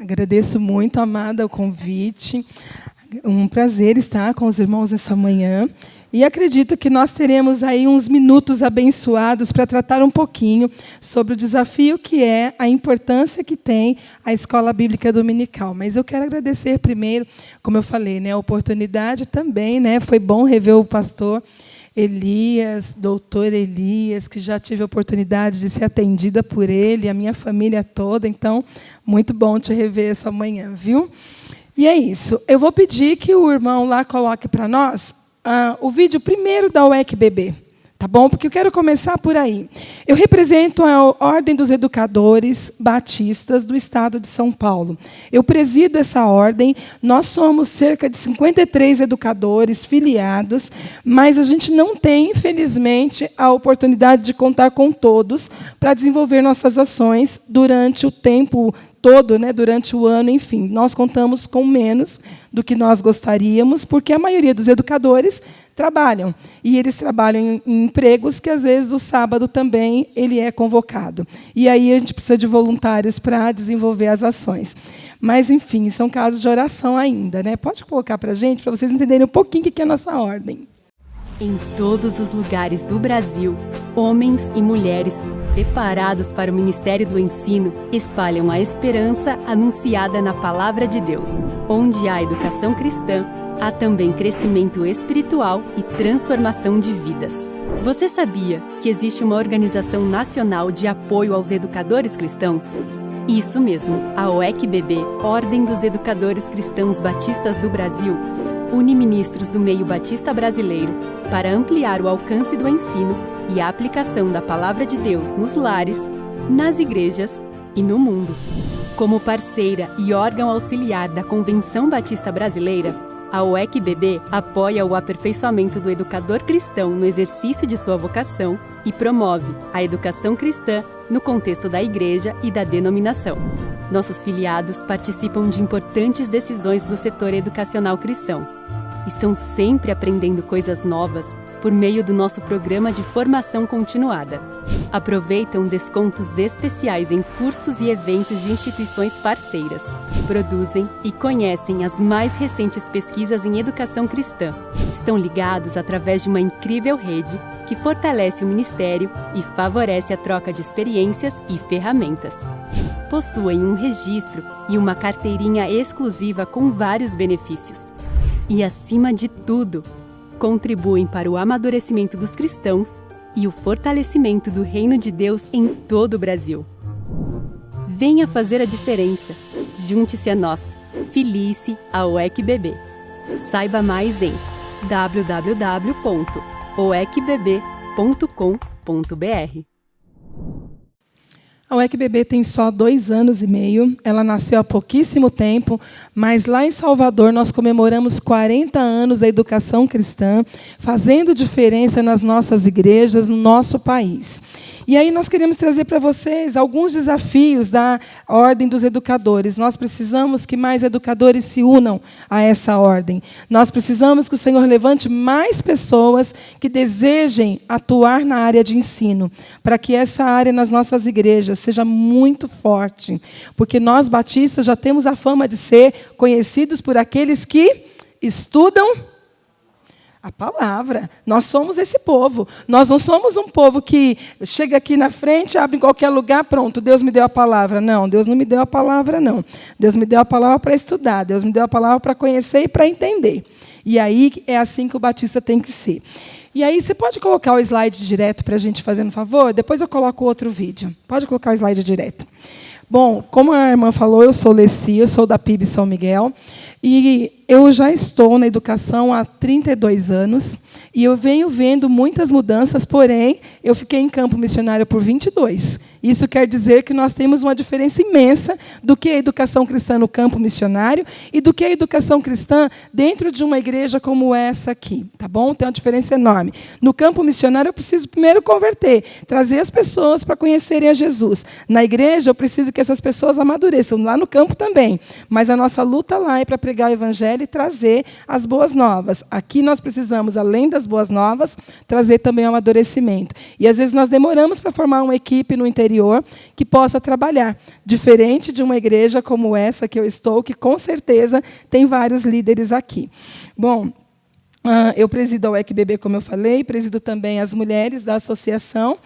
Agradeço muito, amada, o convite. Um prazer estar com os irmãos essa manhã. E acredito que nós teremos aí uns minutos abençoados para tratar um pouquinho sobre o desafio que é, a importância que tem a Escola Bíblica Dominical. Mas eu quero agradecer primeiro, como eu falei, a oportunidade também. Foi bom rever o pastor Elias, doutor Elias, que já tive a oportunidade de ser atendida por ele, a minha família toda. Então, muito bom te rever essa manhã, viu? E é isso. Eu vou pedir que o irmão lá coloque para nós o vídeo primeiro da UEC-BB, tá bom? Porque eu quero começar por aí. Eu represento a Ordem dos Educadores Batistas do Estado de São Paulo. Eu presido essa ordem. Nós somos cerca de 53 educadores filiados, mas a gente não tem, infelizmente, a oportunidade de contar com todos para desenvolver nossas ações durante o tempo todo, durante o ano, enfim. Nós contamos com menos do que nós gostaríamos, porque a maioria dos educadores trabalham. E eles trabalham em empregos que, às vezes, o sábado também ele é convocado. E aí a gente precisa de voluntários para desenvolver as ações. Mas, enfim, são casos de oração ainda. Pode colocar para a gente, para vocês entenderem um pouquinho o que é a nossa ordem. Em todos os lugares do Brasil, homens e mulheres preparados para o ministério do ensino espalham a esperança anunciada na Palavra de Deus. Onde há educação cristã, há também crescimento espiritual e transformação de vidas. Você sabia que existe uma organização nacional de apoio aos educadores cristãos? Isso mesmo, a UEC-BB, Ordem dos Educadores Cristãos Batistas do Brasil, une ministros do meio batista brasileiro para ampliar o alcance do ensino e a aplicação da Palavra de Deus nos lares, nas igrejas e no mundo. Como parceira e órgão auxiliar da Convenção Batista Brasileira, a UEC-BB apoia o aperfeiçoamento do educador cristão no exercício de sua vocação e promove a educação cristã no contexto da igreja e da denominação. Nossos filiados participam de importantes decisões do setor educacional cristão. Estão sempre aprendendo coisas novas por meio do nosso programa de formação continuada. Aproveitam descontos especiais em cursos e eventos de instituições parceiras. Produzem e conhecem as mais recentes pesquisas em educação cristã. Estão ligados através de uma incrível rede que fortalece o ministério e favorece a troca de experiências e ferramentas. Possuem um registro e uma carteirinha exclusiva com vários benefícios. E, acima de tudo, contribuem para o amadurecimento dos cristãos e o fortalecimento do reino de Deus em todo o Brasil. Venha fazer a diferença. Junte-se a nós. Filie-se à UEC-BB. Saiba mais em www.oecbb.com.br. A UEC-BB tem só 2 anos e meio, ela nasceu há pouquíssimo tempo, mas lá em Salvador nós comemoramos 40 anos da educação cristã, fazendo diferença nas nossas igrejas, no nosso país. E aí nós queremos trazer para vocês alguns desafios da Ordem dos Educadores. Nós precisamos que mais educadores se unam a essa ordem. Nós precisamos que o Senhor levante mais pessoas que desejem atuar na área de ensino, para que essa área nas nossas igrejas seja muito forte. Porque nós, batistas, já temos a fama de ser conhecidos por aqueles que estudam a palavra. Nós somos esse povo. Nós não somos um povo que chega aqui na frente, abre em qualquer lugar, pronto, Deus me deu a palavra. Não, Deus não me deu a palavra, não. Deus me deu a palavra para estudar. Deus me deu a palavra para conhecer e para entender. E aí é assim que o batista tem que ser. E aí, você pode colocar o slide direto para a gente, fazendo um favor? Depois eu coloco outro vídeo. Pode colocar o slide direto. Bom, como a irmã falou, eu sou Leci, eu sou da PIB São Miguel. E eu já estou na educação há 32 anos. E eu venho vendo muitas mudanças, porém, eu fiquei em campo missionário por 22. Isso quer dizer que nós temos uma diferença imensa do que a educação cristã no campo missionário e do que a educação cristã dentro de uma igreja como essa aqui, tá bom? Tem uma diferença enorme. No campo missionário, eu preciso primeiro converter, trazer as pessoas para conhecerem a Jesus. Na igreja, eu preciso que essas pessoas amadureçam, lá no campo também. Mas a nossa luta lá é para pregar o evangelho Evangelho e trazer as boas novas. Aqui nós precisamos, além das boas novas, trazer também o amadurecimento. E às vezes nós demoramos para formar uma equipe no interior que possa trabalhar, diferente de uma igreja como essa que eu estou, que com certeza tem vários líderes aqui. Bom, eu presido a UECBB, como eu falei, presido também as mulheres da associação.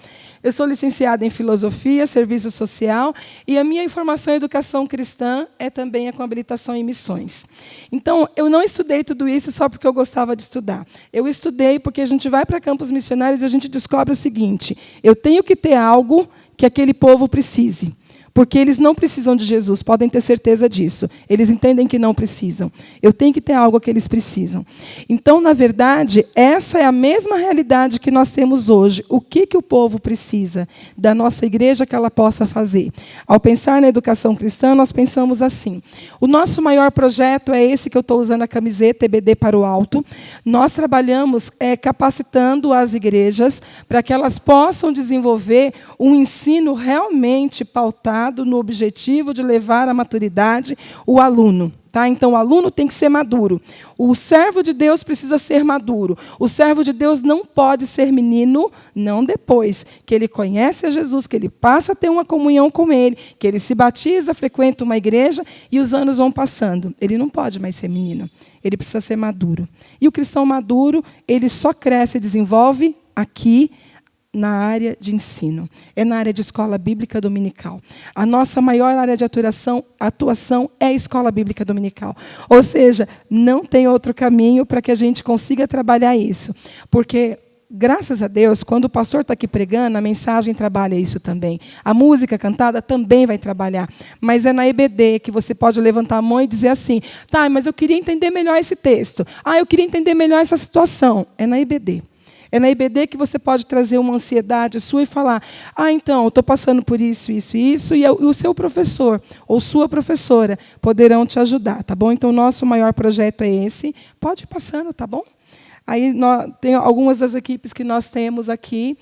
Eu sou licenciada em Filosofia, Serviço Social, e a minha formação em Educação Cristã é também com habilitação em Missões. Então, eu não estudei tudo isso só porque eu gostava de estudar. Eu estudei porque a gente vai para campos missionários e a gente descobre o seguinte: eu tenho que ter algo que aquele povo precise. Porque eles não precisam de Jesus, podem ter certeza disso. Eles entendem que não precisam. Eu tenho que ter algo que eles precisam. Então, na verdade, essa é a mesma realidade que nós temos hoje. O que o povo precisa da nossa igreja que ela possa fazer? Ao pensar na educação cristã, nós pensamos assim. O nosso maior projeto é esse que eu estou usando a camiseta, EBD para o Alto. Nós trabalhamos capacitando as igrejas para que elas possam desenvolver um ensino realmente pautado no objetivo de levar à maturidade o aluno. Tá? Então, o aluno tem que ser maduro. O servo de Deus precisa ser maduro. O servo de Deus não pode ser menino, não depois que ele conhece a Jesus, que ele passa a ter uma comunhão com ele, que ele se batiza, frequenta uma igreja e os anos vão passando. Ele não pode mais ser menino. Ele precisa ser maduro. E o cristão maduro, ele só cresce e desenvolve aqui, na área de ensino, é na área de escola bíblica dominical. A nossa maior área de atuação é a escola bíblica dominical. Ou seja, não tem outro caminho para que a gente consiga trabalhar isso. Porque, graças a Deus, quando o pastor está aqui pregando, a mensagem trabalha isso também. A música cantada também vai trabalhar. Mas é na EBD que você pode levantar a mão e dizer assim: tá, mas eu queria entender melhor esse texto. Eu queria entender melhor essa situação. É na EBD. É na IBD que você pode trazer uma ansiedade sua e falar: então, eu estou passando por isso, isso e isso, e o seu professor ou sua professora poderão te ajudar, tá bom? Então, o nosso maior projeto é esse. Pode ir passando, tá bom? Aí, tem algumas das equipes que nós temos aqui.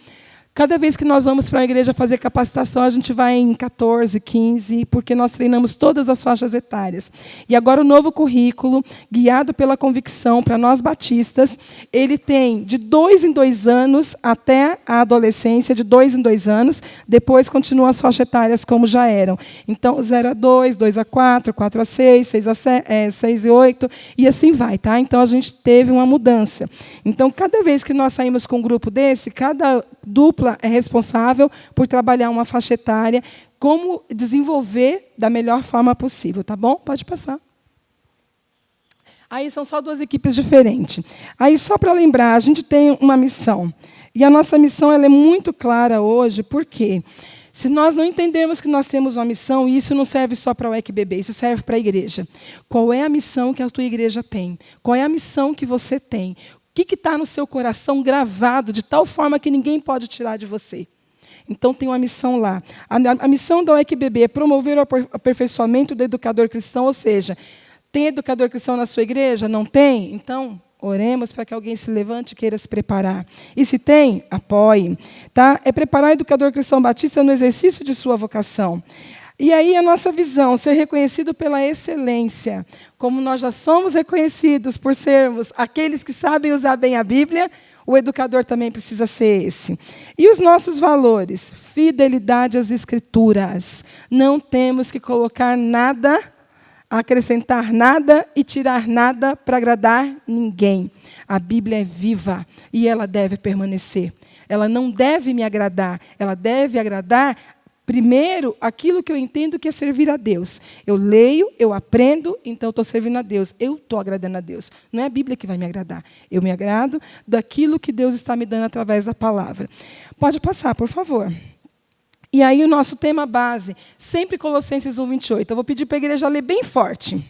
Cada vez que nós vamos para a igreja fazer capacitação, a gente vai em 14, 15, porque nós treinamos todas as faixas etárias. E agora o novo currículo, guiado pela convicção para nós batistas, ele tem de 2 em 2 anos até a adolescência, de 2 em 2 anos, depois continuam as faixas etárias como já eram. Então, 0 a 2, 2 a 4, 4 a 6, 6 e 8, e assim vai. Tá? Então, a gente teve uma mudança. Então, cada vez que nós saímos com um grupo desse, cada dupla é responsável por trabalhar uma faixa etária, como desenvolver da melhor forma possível, tá bom? Pode passar. Aí são só 2 equipes diferentes. Aí, só para lembrar, a gente tem uma missão. E a nossa missão ela é muito clara hoje, porque se nós não entendermos que nós temos uma missão, e isso não serve só para o UECBB, isso serve para a igreja. Qual é a missão que a tua igreja tem? Qual é a missão que você tem? O que está no seu coração gravado de tal forma que ninguém pode tirar de você? Então, tem uma missão lá. A missão da UECBB é promover o aperfeiçoamento do educador cristão, ou seja, tem educador cristão na sua igreja? Não tem? Então, oremos para que alguém se levante e queira se preparar. E se tem, apoie. Tá? É preparar o educador cristão batista no exercício de sua vocação. E aí a nossa visão, ser reconhecido pela excelência. Como nós já somos reconhecidos por sermos aqueles que sabem usar bem a Bíblia, o educador também precisa ser esse. E os nossos valores? Fidelidade às Escrituras. Não temos que colocar nada, acrescentar nada e tirar nada para agradar ninguém. A Bíblia é viva e ela deve permanecer. Ela não deve me agradar, ela deve agradar primeiro, aquilo que eu entendo que é servir a Deus. Eu leio, eu aprendo, então eu estou servindo a Deus. Eu estou agradando a Deus. Não é a Bíblia que vai me agradar. Eu me agrado daquilo que Deus está me dando através da palavra. Pode passar, por favor. E aí o nosso tema base, sempre Colossenses 1:28. Eu vou pedir para a igreja ler bem forte.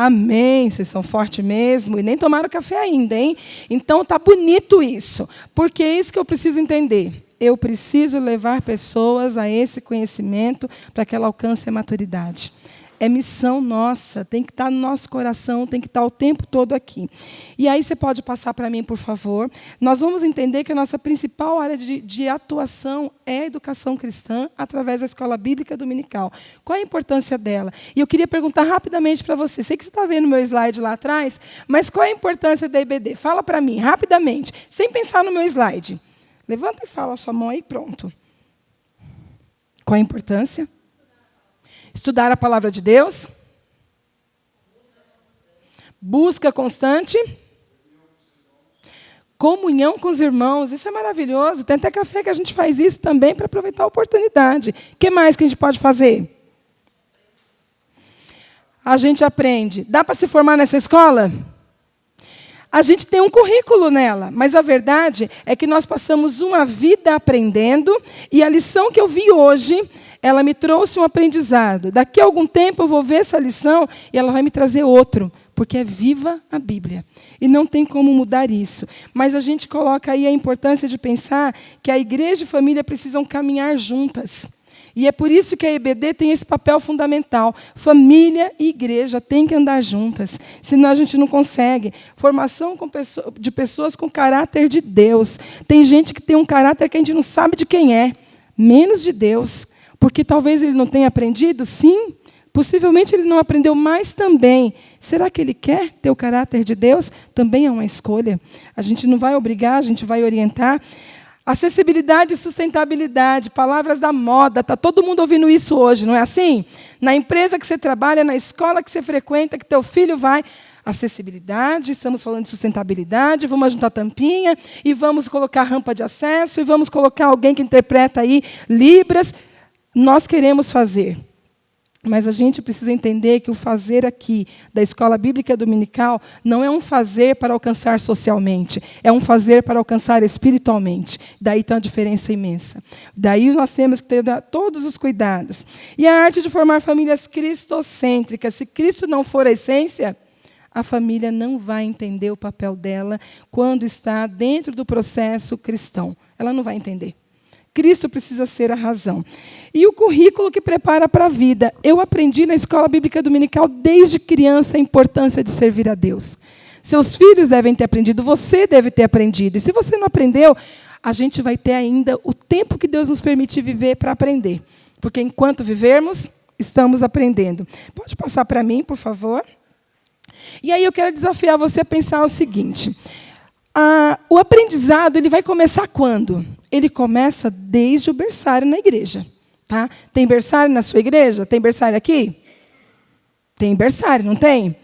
Amém. Vocês são fortes mesmo. E nem tomaram café ainda, hein? Então, tá bonito isso. Porque é isso que eu preciso entender. Eu preciso levar pessoas a esse conhecimento para que ela alcance a maturidade. É missão nossa, tem que estar no nosso coração, tem que estar o tempo todo aqui. E aí você pode passar para mim, por favor. Nós vamos entender que a nossa principal área de atuação é a educação cristã através da escola bíblica dominical. Qual a importância dela? E eu queria perguntar rapidamente para você. Sei que você está vendo o meu slide lá atrás, mas qual a importância da EBD? Fala para mim, rapidamente, sem pensar no meu slide. Levanta e fala a sua mão aí, pronto. Qual a importância? Estudar a palavra de Deus. Busca constante. Comunhão com os irmãos. Isso é maravilhoso. Tem até café que a gente faz isso também para aproveitar a oportunidade. O que mais que a gente pode fazer? A gente aprende. Dá para se formar nessa escola? A gente tem um currículo nela, mas a verdade é que nós passamos uma vida aprendendo, e a lição que eu vi hoje, ela me trouxe um aprendizado. Daqui a algum tempo eu vou ver essa lição e ela vai me trazer outro, porque é viva a Bíblia. E não tem como mudar isso. Mas a gente coloca aí a importância de pensar que a igreja e a família precisam caminhar juntas. E é por isso que a EBD tem esse papel fundamental. Família e igreja têm que andar juntas, senão a gente não consegue. Formação de pessoas com caráter de Deus. Tem gente que tem um caráter que a gente não sabe de quem é, menos de Deus. Porque talvez ele não tenha aprendido, sim. Possivelmente ele não aprendeu, mas também. Será que ele quer ter o caráter de Deus? Também é uma escolha. A gente não vai obrigar, a gente vai orientar. Acessibilidade e sustentabilidade, palavras da moda, está todo mundo ouvindo isso hoje, não é assim? Na empresa que você trabalha, na escola que você frequenta, que teu filho vai, acessibilidade, estamos falando de sustentabilidade, vamos juntar tampinha, e vamos colocar rampa de acesso, e vamos colocar alguém que interpreta aí Libras. Nós queremos fazer. Mas a gente precisa entender que o fazer aqui da Escola Bíblica Dominical não é um fazer para alcançar socialmente, é um fazer para alcançar espiritualmente. Daí está a diferença imensa. Daí nós temos que ter todos os cuidados. E a arte de formar famílias cristocêntricas. Se Cristo não for a essência, a família não vai entender o papel dela quando está dentro do processo cristão. Ela não vai entender. Cristo precisa ser a razão. E o currículo que prepara para a vida. Eu aprendi na Escola Bíblica Dominical, desde criança, a importância de servir a Deus. Seus filhos devem ter aprendido, você deve ter aprendido. E se você não aprendeu, a gente vai ter ainda o tempo que Deus nos permite viver para aprender. Porque enquanto vivermos, estamos aprendendo. Pode passar para mim, por favor? E aí eu quero desafiar você a pensar o seguinte. O aprendizado ele vai começar quando? Ele começa desde o berçário na igreja. Tá? Tem berçário na sua igreja? Tem berçário aqui? Tem berçário, não tem?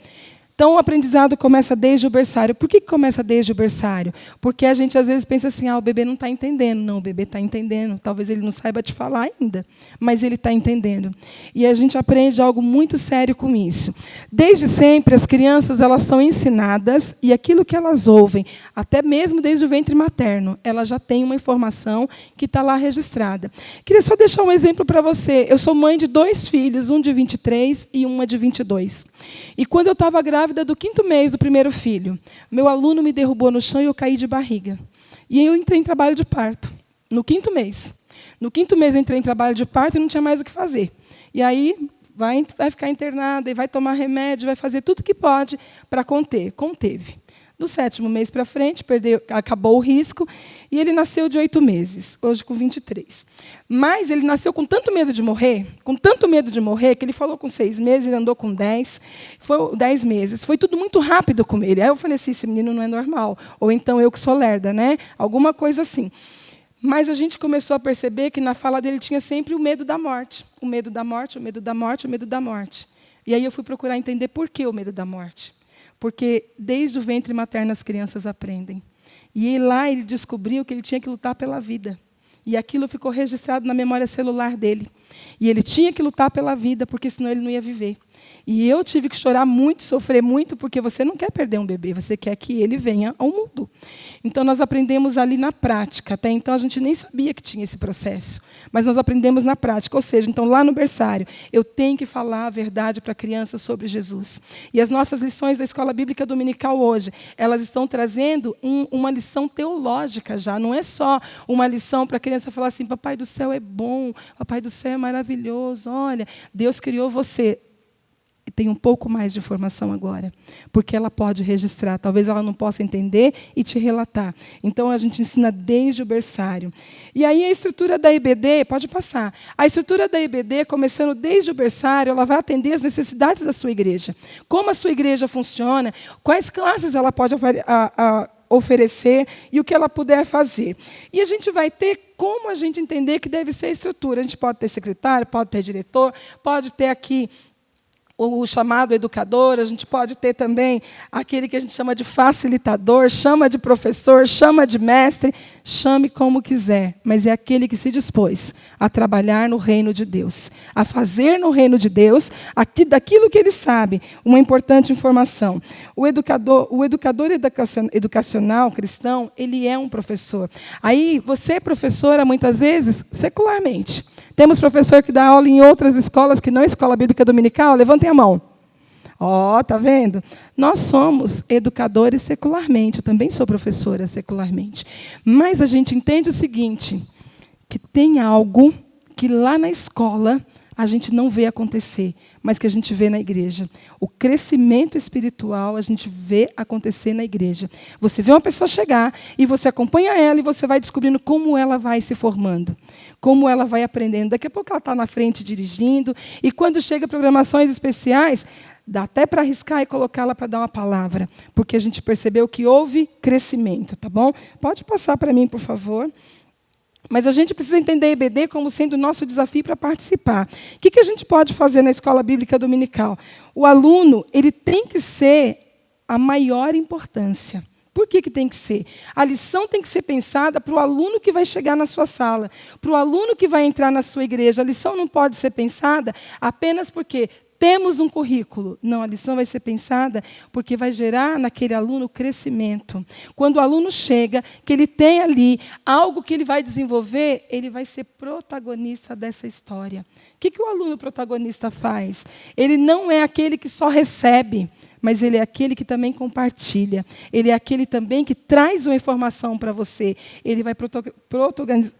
Então, o aprendizado começa desde o berçário. Por que começa desde o berçário? Porque a gente, às vezes, pensa assim, o bebê não está entendendo. Não, o bebê está entendendo. Talvez ele não saiba te falar ainda, mas ele está entendendo. E a gente aprende algo muito sério com isso. Desde sempre, as crianças elas são ensinadas, e aquilo que elas ouvem, até mesmo desde o ventre materno, elas já têm uma informação que está lá registrada. Queria só deixar um exemplo para você. Eu sou mãe de 2 filhos, um de 23 e uma de 22. E quando eu estava grávida do 5º mês do primeiro filho, meu aluno me derrubou no chão e eu caí de barriga. E eu entrei em trabalho de parto, no 5º mês. No 5º mês eu entrei em trabalho de parto e não tinha mais o que fazer. E aí vai ficar internada, e vai tomar remédio, vai fazer tudo que pode para conter. Conteve. Do 7º mês para frente, acabou o risco, e ele nasceu de 8 meses, hoje com 23. Mas ele nasceu com tanto medo de morrer, que ele falou com 6 meses, ele andou com 10, foi 10 meses. Foi tudo muito rápido com ele. Aí eu falei assim, esse menino não é normal. Ou então eu que sou lerda, né? Alguma coisa assim. Mas a gente começou a perceber que na fala dele tinha sempre o medo da morte. O medo da morte, o medo da morte, o medo da morte. E aí eu fui procurar entender por que o medo da morte. Porque desde o ventre materno as crianças aprendem. E lá ele descobriu que ele tinha que lutar pela vida. E aquilo ficou registrado na memória celular dele. E ele tinha que lutar pela vida, porque senão ele não ia viver. E eu tive que chorar muito, sofrer muito, porque você não quer perder um bebê, você quer que ele venha ao mundo. Então, nós aprendemos ali na prática. Até então, a gente nem sabia que tinha esse processo. Mas nós aprendemos na prática. Ou seja, então, lá no berçário, eu tenho que falar a verdade para a criança sobre Jesus. E as nossas lições da Escola Bíblica Dominical hoje, elas estão trazendo uma lição teológica já. Não é só uma lição para a criança falar assim, papai do céu é bom, papai do céu é maravilhoso, olha, Deus criou você. E tem um pouco mais de informação agora, porque ela pode registrar. Talvez ela não possa entender e te relatar. Então, a gente ensina desde o berçário. E aí, a estrutura da IBD, pode passar. A estrutura da IBD, começando desde o berçário, ela vai atender as necessidades da sua igreja. Como a sua igreja funciona, quais classes ela pode oferecer e o que ela puder fazer. E a gente vai ter como a gente entender que deve ser a estrutura. A gente pode ter secretário, pode ter diretor, pode ter aqui o chamado educador, a gente pode ter também aquele que a gente chama de facilitador, chama de professor, chama de mestre, chame como quiser, mas é aquele que se dispôs a trabalhar no reino de Deus, a fazer no reino de Deus daquilo que ele sabe, uma importante informação. O educador educacional cristão, ele é um professor. Aí, você é professora, muitas vezes, secularmente. Temos professor que dá aula em outras escolas, que não é Escola Bíblica Dominical? Levantem a mão. Ó, tá vendo? Nós somos educadores secularmente. Eu também sou professora secularmente. Mas a gente entende o seguinte, que tem algo que lá na escola a gente não vê acontecer, mas que a gente vê na igreja. O crescimento espiritual a gente vê acontecer na igreja. Você vê uma pessoa chegar e você acompanha ela e você vai descobrindo como ela vai se formando, como ela vai aprendendo. Daqui a pouco ela está na frente dirigindo e quando chega programações especiais, dá até para arriscar e colocá-la para dar uma palavra, porque a gente percebeu que houve crescimento, tá bom? Pode passar para mim, por favor. Mas a gente precisa entender a IBD como sendo o nosso desafio para participar. O que a gente pode fazer na Escola Bíblica Dominical? O aluno, ele tem que ser a maior importância. Por que tem que ser? A lição tem que ser pensada para o aluno que vai chegar na sua sala, para o aluno que vai entrar na sua igreja. A lição não pode ser pensada apenas porque temos um currículo. Não, a lição vai ser pensada porque vai gerar naquele aluno crescimento. Quando o aluno chega, que ele tem ali algo que ele vai desenvolver, ele vai ser protagonista dessa história. O que o aluno protagonista faz? Ele não é aquele que só recebe, mas ele é aquele que também compartilha. Ele é aquele também que traz uma informação para você. Ele vai protagonizar.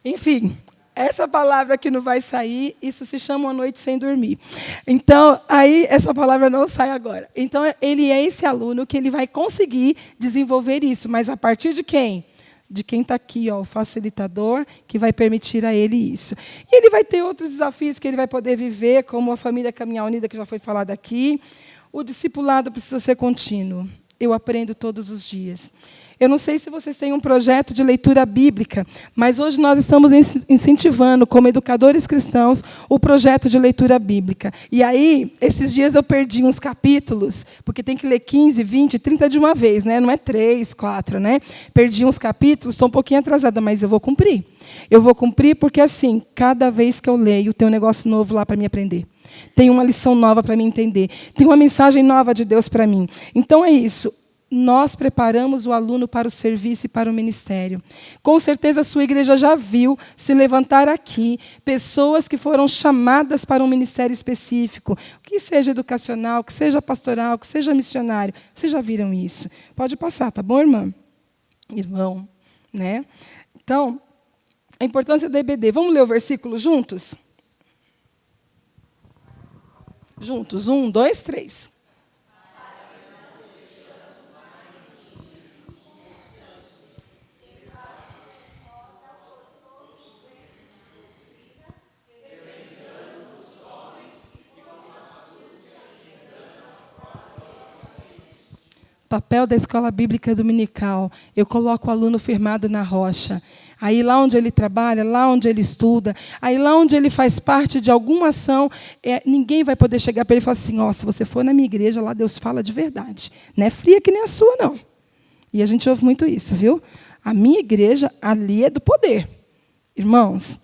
Enfim, essa palavra que não vai sair, isso se chama uma noite sem dormir. Então, aí, essa palavra não sai agora. Então, ele é esse aluno que ele vai conseguir desenvolver isso. Mas a partir de quem? De quem está aqui, ó, o facilitador, que vai permitir a ele isso. E ele vai ter outros desafios que ele vai poder viver, como a família Caminhar Unida, que já foi falada aqui. O discipulado precisa ser contínuo. Eu aprendo todos os dias. Eu não sei se vocês têm um projeto de leitura bíblica, mas hoje nós estamos incentivando, como educadores cristãos, o projeto de leitura bíblica. E aí, esses dias eu perdi uns capítulos, porque tem que ler 15, 20, 30 de uma vez, né? Não é 3, 4, né? Perdi uns capítulos, estou um pouquinho atrasada, mas eu vou cumprir. Eu vou cumprir porque, assim, cada vez que eu leio, tem um negócio novo lá para me aprender. Tem uma lição nova para me entender. Tem uma mensagem nova de Deus para mim. Então, é isso. Nós preparamos o aluno para o serviço e para o ministério. Com certeza a sua igreja já viu se levantar aqui pessoas que foram chamadas para um ministério específico, que seja educacional, que seja pastoral, que seja missionário. Vocês já viram isso? Pode passar, tá bom, irmã? Irmão, né? Então, a importância da EBD. Vamos ler o versículo juntos? Juntos. 1, 2, 3. Papel da Escola Bíblica Dominical. Eu coloco o aluno firmado na rocha. Aí lá onde ele trabalha, lá onde ele estuda, aí lá onde ele faz parte de alguma ação, ninguém vai poder chegar para ele e falar assim, se você for na minha igreja, lá Deus fala de verdade. Não é fria que nem a sua, não. E a gente ouve muito isso, viu? A minha igreja, ali é do poder. Irmãos,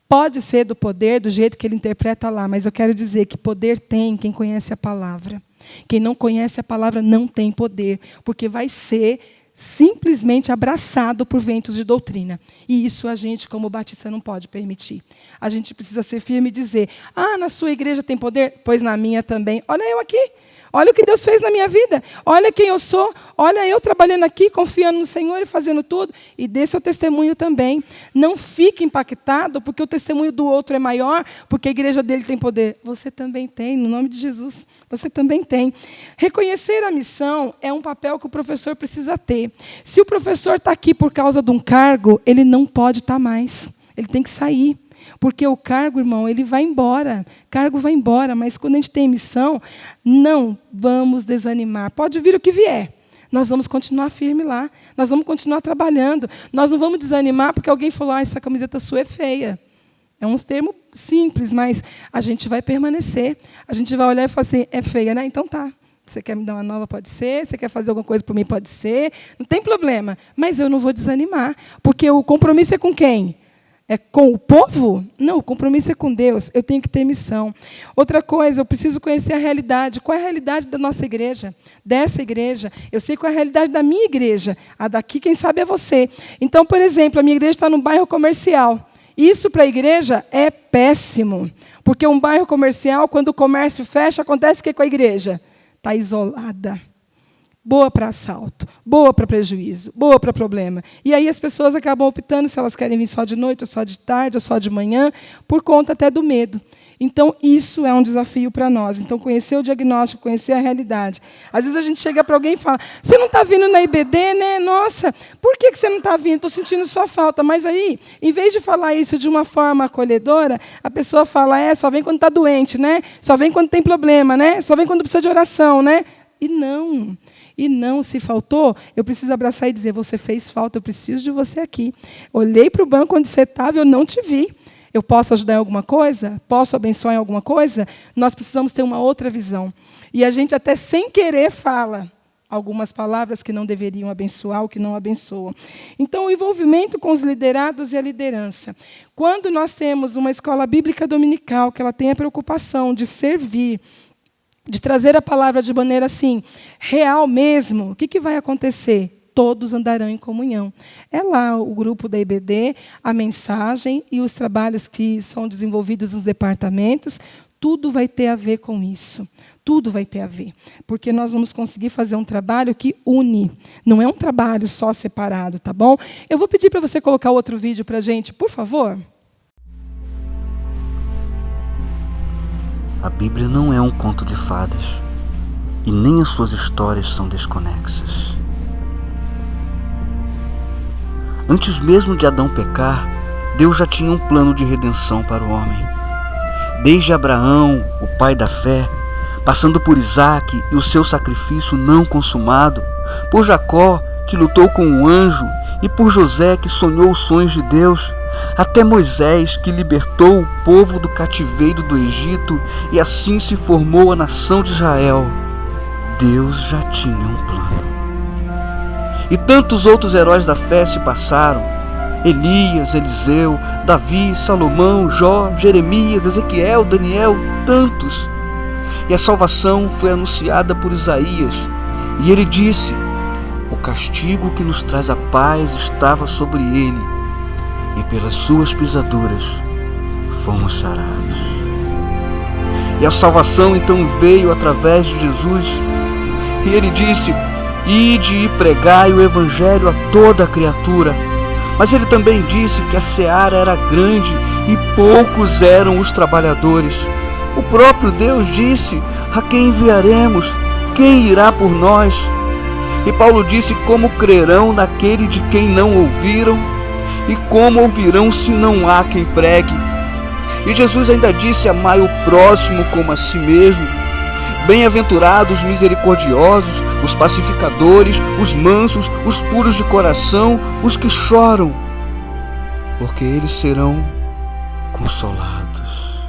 Pode ser do poder, do jeito que ele interpreta lá, mas eu quero dizer que poder tem quem conhece a palavra. Quem não conhece a palavra não tem poder, porque vai ser simplesmente abraçado por ventos de doutrina. E isso a gente, como batista, não pode permitir. A gente precisa ser firme e dizer, na sua igreja tem poder? Pois na minha também. Olha eu aqui. Olha o que Deus fez na minha vida. Olha quem eu sou. Olha eu trabalhando aqui, confiando no Senhor e fazendo tudo. E dê seu testemunho também. Não fique impactado porque o testemunho do outro é maior, porque a igreja dele tem poder. Você também tem, no nome de Jesus. Você também tem. Reconhecer a missão é um papel que o professor precisa ter. Se o professor está aqui por causa de um cargo, ele não pode estar mais. Ele tem que sair. Porque o cargo, irmão, ele vai embora. Cargo vai embora, mas quando a gente tem missão, não vamos desanimar. Pode vir o que vier. Nós vamos continuar firme lá. Nós vamos continuar trabalhando. Nós não vamos desanimar porque alguém falou, essa camiseta sua é feia. É um termo simples, mas a gente vai permanecer. A gente vai olhar e falar assim, é feia, né? Então tá. Você quer me dar uma nova? Pode ser. Você quer fazer alguma coisa por mim? Pode ser. Não tem problema. Mas eu não vou desanimar. Porque o compromisso é com quem? É com o povo? Não, o compromisso é com Deus. Eu tenho que ter missão. Outra coisa, eu preciso conhecer a realidade. Qual é a realidade da nossa igreja? Dessa igreja. Eu sei qual é a realidade da minha igreja. A daqui, quem sabe, é você. Então, por exemplo, a minha igreja está num bairro comercial. Isso para a igreja é péssimo. Porque um bairro comercial, quando o comércio fecha, acontece o que com a igreja? Está isolada. Boa para assalto, boa para prejuízo, boa para problema. E aí as pessoas acabam optando se elas querem vir só de noite, ou só de tarde, ou só de manhã, por conta até do medo. Então, isso é um desafio para nós. Então, conhecer o diagnóstico, conhecer a realidade. Às vezes a gente chega para alguém e fala, você não está vindo na IBD, né? Nossa, por que você não está vindo? Estou sentindo sua falta. Mas aí, em vez de falar isso de uma forma acolhedora, a pessoa fala, só vem quando está doente, né? Só vem quando tem problema, né? Só vem quando precisa de oração, né? E não, se faltou, eu preciso abraçar e dizer, você fez falta, eu preciso de você aqui. Olhei para o banco onde você estava e eu não te vi. Eu posso ajudar em alguma coisa? Posso abençoar em alguma coisa? Nós precisamos ter uma outra visão. E a gente até sem querer fala algumas palavras que não deveriam abençoar ou que não abençoam. Então, o envolvimento com os liderados e a liderança. Quando nós temos uma escola bíblica dominical, que ela tem a preocupação de servir, de trazer a palavra de maneira assim, real mesmo, o que vai acontecer? Todos andarão em comunhão. É lá o grupo da IBD, a mensagem e os trabalhos que são desenvolvidos nos departamentos, tudo vai ter a ver com isso. Tudo vai ter a ver. Porque nós vamos conseguir fazer um trabalho que une. Não é um trabalho só separado, tá bom? Eu vou pedir para você colocar outro vídeo para a gente, por favor. A Bíblia não é um conto de fadas, e nem as suas histórias são desconexas. Antes mesmo de Adão pecar, Deus já tinha um plano de redenção para o homem. Desde Abraão, o pai da fé, passando por Isaque e o seu sacrifício não consumado, por Jacó, que lutou com um anjo, e por José, que sonhou os sonhos de Deus, até Moisés, que libertou o povo do cativeiro do Egito e assim se formou a nação de Israel. Deus já tinha um plano. E tantos outros heróis da fé se passaram: Elias, Eliseu, Davi, Salomão, Jó, Jeremias, Ezequiel, Daniel, tantos. E a salvação foi anunciada por Isaías. E ele disse: o castigo que nos traz a paz estava sobre ele, e pelas suas pisaduras fomos sarados. E a salvação então veio através de Jesus. E ele disse: ide e pregai o evangelho a toda criatura. Mas ele também disse que a seara era grande e poucos eram os trabalhadores. O próprio Deus disse: a quem enviaremos? Quem irá por nós? E Paulo disse: como crerão naquele de quem não ouviram? E como ouvirão se não há quem pregue? E Jesus ainda disse: amai o próximo como a si mesmo. Bem-aventurados os misericordiosos, os pacificadores, os mansos, os puros de coração, os que choram, porque eles serão consolados.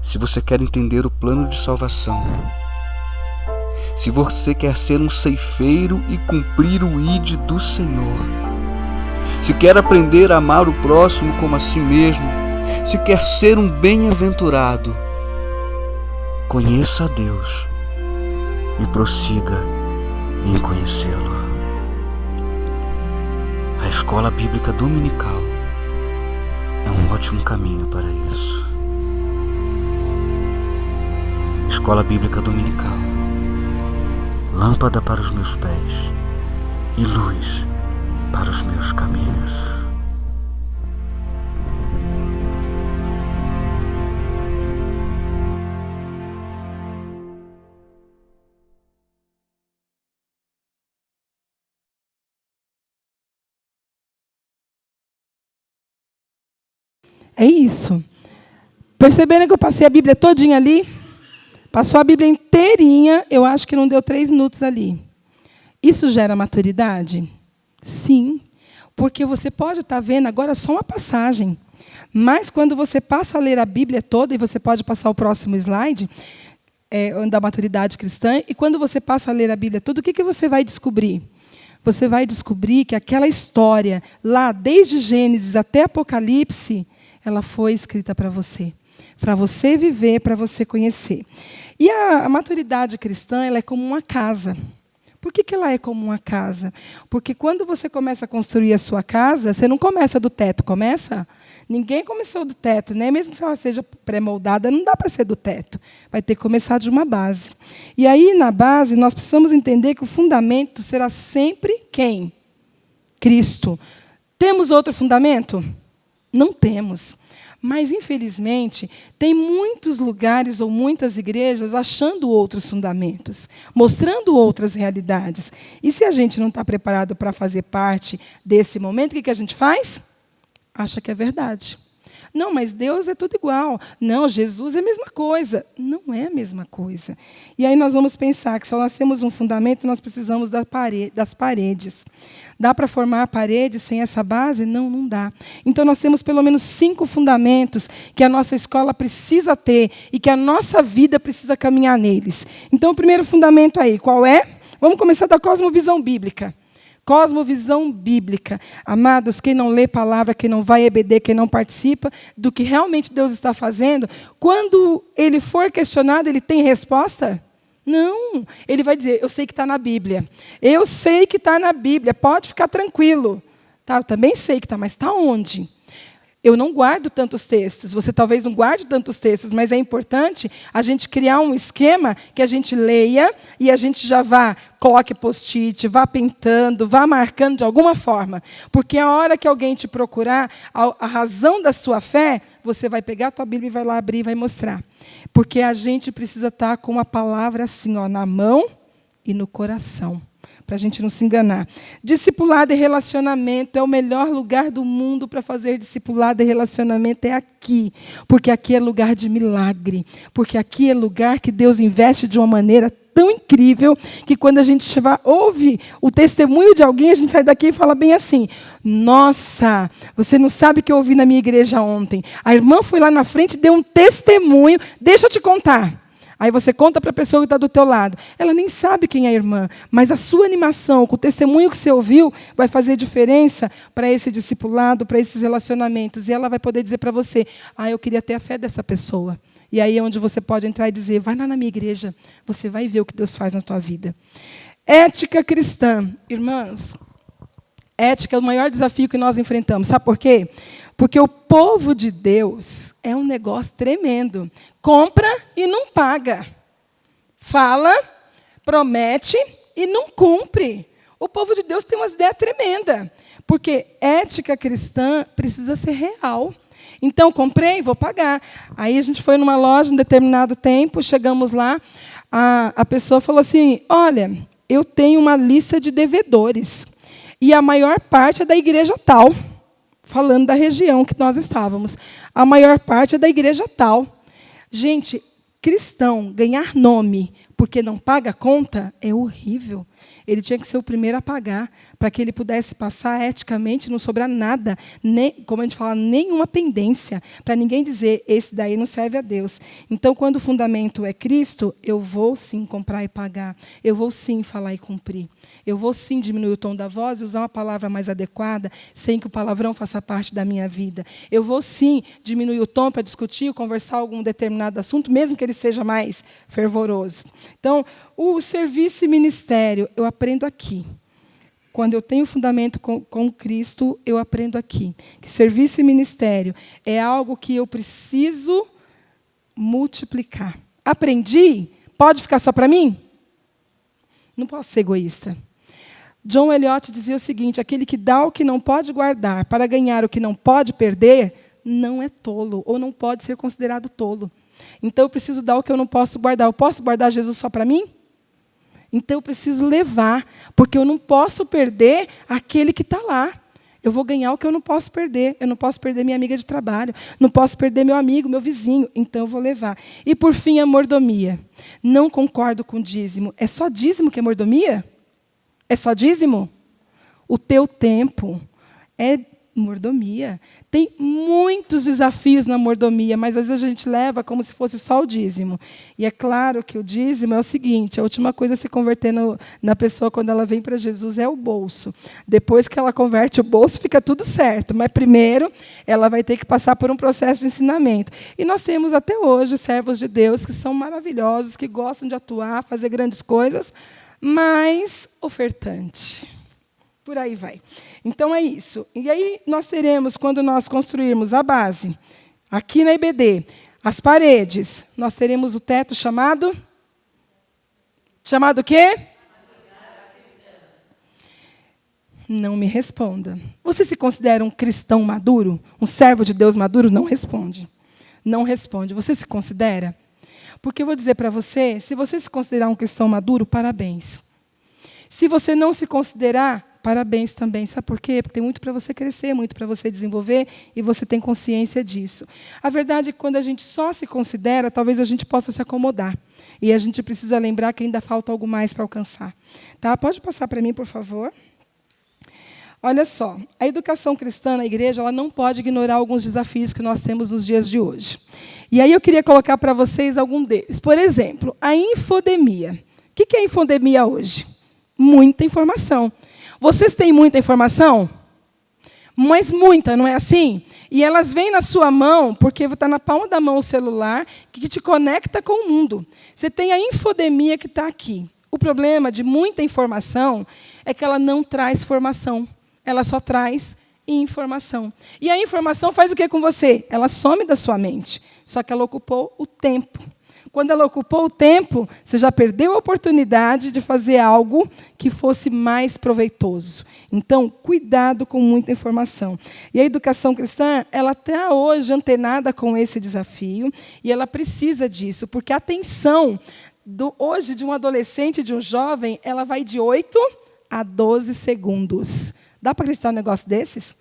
Se você quer entender o plano de salvação, se você quer ser um ceifeiro e cumprir o ide do Senhor, se quer aprender a amar o próximo como a si mesmo, se quer ser um bem-aventurado, conheça a Deus e prossiga em conhecê-lo. A escola bíblica dominical é um ótimo caminho para isso. Escola bíblica dominical, lâmpada para os meus pés e luz para os meus caminhos. É isso. Perceberam que eu passei a Bíblia todinha ali? Passou a Bíblia inteirinha, eu acho que não deu 3 minutos ali. Isso gera maturidade? Sim. Porque você pode estar vendo agora só uma passagem. Mas quando você passa a ler a Bíblia toda, e você pode passar o próximo slide, da maturidade cristã, e quando você passa a ler a Bíblia toda, o que você vai descobrir? Você vai descobrir que aquela história, lá desde Gênesis até Apocalipse, ela foi escrita para você viver, para você conhecer. E a maturidade cristã, ela é como uma casa. Por que ela é como uma casa? Porque quando você começa a construir a sua casa, você não começa do teto, começa? Ninguém começou do teto, né? Mesmo que ela seja pré-moldada, não dá para ser do teto. Vai ter que começar de uma base. E aí, na base, nós precisamos entender que o fundamento será sempre quem? Cristo. Temos outro fundamento? Não temos. Mas, infelizmente, tem muitos lugares ou muitas igrejas achando outros fundamentos, mostrando outras realidades. E se a gente não está preparado para fazer parte desse momento, o que a gente faz? Acha que é verdade. Não, mas Deus é tudo igual. Não, Jesus é a mesma coisa. Não é a mesma coisa. E aí nós vamos pensar que se nós temos um fundamento, nós precisamos das paredes. Dá para formar paredes sem essa base? Não, não dá. Então nós temos pelo menos 5 fundamentos que a nossa escola precisa ter e que a nossa vida precisa caminhar neles. Então o primeiro fundamento aí, qual é? Vamos começar da cosmovisão bíblica. Cosmovisão bíblica. Amados, quem não lê palavra, quem não vai EBD, quem não participa do que realmente Deus está fazendo, quando ele for questionado, ele tem resposta? Não. Ele vai dizer, eu sei que está na Bíblia. Eu sei que está na Bíblia, pode ficar tranquilo. Tá, eu também sei que está, mas está onde? Eu não guardo tantos textos, você talvez não guarde tantos textos, mas é importante a gente criar um esquema que a gente leia e a gente já vá, coloque post-it, vá pintando, vá marcando de alguma forma. Porque a hora que alguém te procurar a razão da sua fé, você vai pegar a tua Bíblia e vai lá abrir e vai mostrar. Porque a gente precisa estar com a palavra assim, ó, na mão e no coração. Para a gente não se enganar. Discipulado e relacionamento é o melhor lugar do mundo para fazer discipulado e relacionamento, é aqui. Porque aqui é lugar de milagre. Porque aqui é lugar que Deus investe de uma maneira tão incrível que quando a gente ouve o testemunho de alguém, a gente sai daqui e fala bem assim, nossa, você não sabe o que eu ouvi na minha igreja ontem. A irmã foi lá na frente e deu um testemunho, deixa eu te contar. Aí você conta para a pessoa que está do teu lado. Ela nem sabe quem é a irmã, mas a sua animação, com o testemunho que você ouviu, vai fazer diferença para esse discipulado, para esses relacionamentos. E ela vai poder dizer para você, eu queria ter a fé dessa pessoa. E aí é onde você pode entrar e dizer, vai lá na minha igreja, você vai ver o que Deus faz na tua vida. Ética cristã. Irmãos, ética é o maior desafio que nós enfrentamos. Sabe por quê? Porque o povo de Deus é um negócio tremendo. Compra e não paga. Fala, promete e não cumpre. O povo de Deus tem umas ideias tremendas. Porque ética cristã precisa ser real. Então, comprei, vou pagar. Aí a gente foi numa loja em determinado tempo, chegamos lá, a pessoa falou assim, olha, eu tenho uma lista de devedores. E a maior parte é da igreja tal. Falando da região que nós estávamos. A maior parte é da igreja tal. Gente, cristão ganhar nome porque não paga a conta é horrível. Ele tinha que ser o primeiro a pagar para que ele pudesse passar eticamente, não sobrar nada, nem, como a gente fala, nenhuma pendência, para ninguém dizer, esse daí não serve a Deus. Então, quando o fundamento é Cristo, eu vou sim comprar e pagar, eu vou sim falar e cumprir, eu vou sim diminuir o tom da voz e usar uma palavra mais adequada, sem que o palavrão faça parte da minha vida. Eu vou sim diminuir o tom para discutir ou conversar algum determinado assunto, mesmo que ele seja mais fervoroso. Então, o serviço e ministério, eu aprendo aqui. Quando eu tenho fundamento com Cristo, eu aprendo aqui. Que serviço e ministério é algo que eu preciso multiplicar. Aprendi? Pode ficar só para mim? Não posso ser egoísta. John Eliot dizia o seguinte, aquele que dá o que não pode guardar para ganhar o que não pode perder, não é tolo, ou não pode ser considerado tolo. Então, eu preciso dar o que eu não posso guardar. Eu posso guardar Jesus só para mim? Então, eu preciso levar, porque eu não posso perder aquele que está lá. Eu vou ganhar o que eu não posso perder. Eu não posso perder minha amiga de trabalho. Não posso perder meu amigo, meu vizinho. Então, eu vou levar. E, por fim, a mordomia. Não concordo com dízimo. É só dízimo que é mordomia? É só dízimo? O teu tempo é mordomia. Tem muitos desafios na mordomia, mas às vezes a gente leva como se fosse só o dízimo. E é claro que o dízimo é o seguinte, a última coisa a se converter na pessoa quando ela vem para Jesus é o bolso. Depois que ela converte o bolso, fica tudo certo. Mas primeiro, ela vai ter que passar por um processo de ensinamento. E nós temos até hoje servos de Deus que são maravilhosos, que gostam de atuar, fazer grandes coisas, mas ofertante. Por aí vai. Então, é isso. E aí, nós teremos, quando nós construirmos a base, aqui na IBD, as paredes, nós teremos o teto chamado? Chamado o quê? Não me responda. Você se considera um cristão maduro? Um servo de Deus maduro? Não responde. Não responde. Você se considera? Porque eu vou dizer para você, se você se considerar um cristão maduro, parabéns. Se você não se considerar, parabéns também. Sabe por quê? Porque tem muito para você crescer, muito para você desenvolver, e você tem consciência disso. A verdade é que quando a gente só se considera, talvez a gente possa se acomodar. E a gente precisa lembrar que ainda falta algo mais para alcançar. Tá? Pode passar para mim, por favor? Olha só, a educação cristã na igreja ela não pode ignorar alguns desafios que nós temos nos dias de hoje. E aí eu queria colocar para vocês algum deles. Por exemplo, a infodemia. O que é a infodemia hoje? Muita informação. Vocês têm muita informação? Mas muita, não é assim? E elas vêm na sua mão, porque está na palma da mão o celular, que te conecta com o mundo. Você tem a infodemia que está aqui. O problema de muita informação é que ela não traz formação. Ela só traz informação. E a informação faz o que com você? Ela some da sua mente. Só que ela ocupou o tempo. Quando ela ocupou o tempo, você já perdeu a oportunidade de fazer algo que fosse mais proveitoso. Então, cuidado com muita informação. E a educação cristã, ela está hoje antenada com esse desafio, e ela precisa disso, porque a atenção hoje de um adolescente e de um jovem, ela vai de 8 a 12 segundos. Dá para acreditar num negócio desses?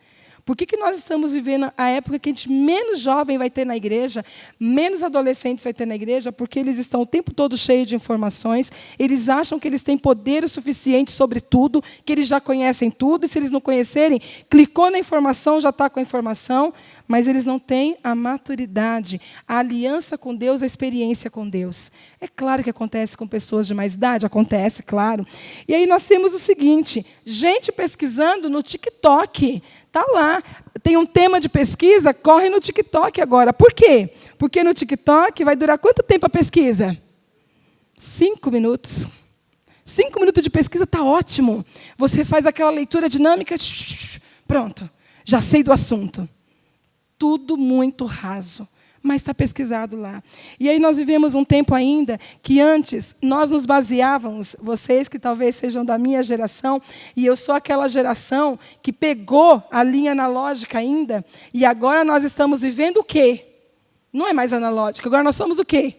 Por que nós estamos vivendo a época que a gente menos jovem vai ter na igreja, menos adolescentes vai ter na igreja? Porque eles estão o tempo todo cheios de informações, eles acham que eles têm poder o suficiente sobre tudo, que eles já conhecem tudo, e se eles não conhecerem, clicou na informação, já está com a informação, mas eles não têm a maturidade, a aliança com Deus, a experiência com Deus. É claro que acontece com pessoas de mais idade, acontece, claro. E aí nós temos o seguinte, gente pesquisando no TikTok. Está lá. Tem um tema de pesquisa, corre no TikTok agora. Por quê? Porque no TikTok vai durar quanto tempo a pesquisa? 5 minutos. 5 minutos de pesquisa está ótimo. Você faz aquela leitura dinâmica, pronto, já sei do assunto. Tudo muito raso, mas está pesquisado lá. E aí nós vivemos um tempo ainda que antes nós nos baseávamos, vocês que talvez sejam da minha geração, e eu sou aquela geração que pegou a linha analógica ainda, e agora nós estamos vivendo o quê? Não é mais analógico, agora nós somos o quê?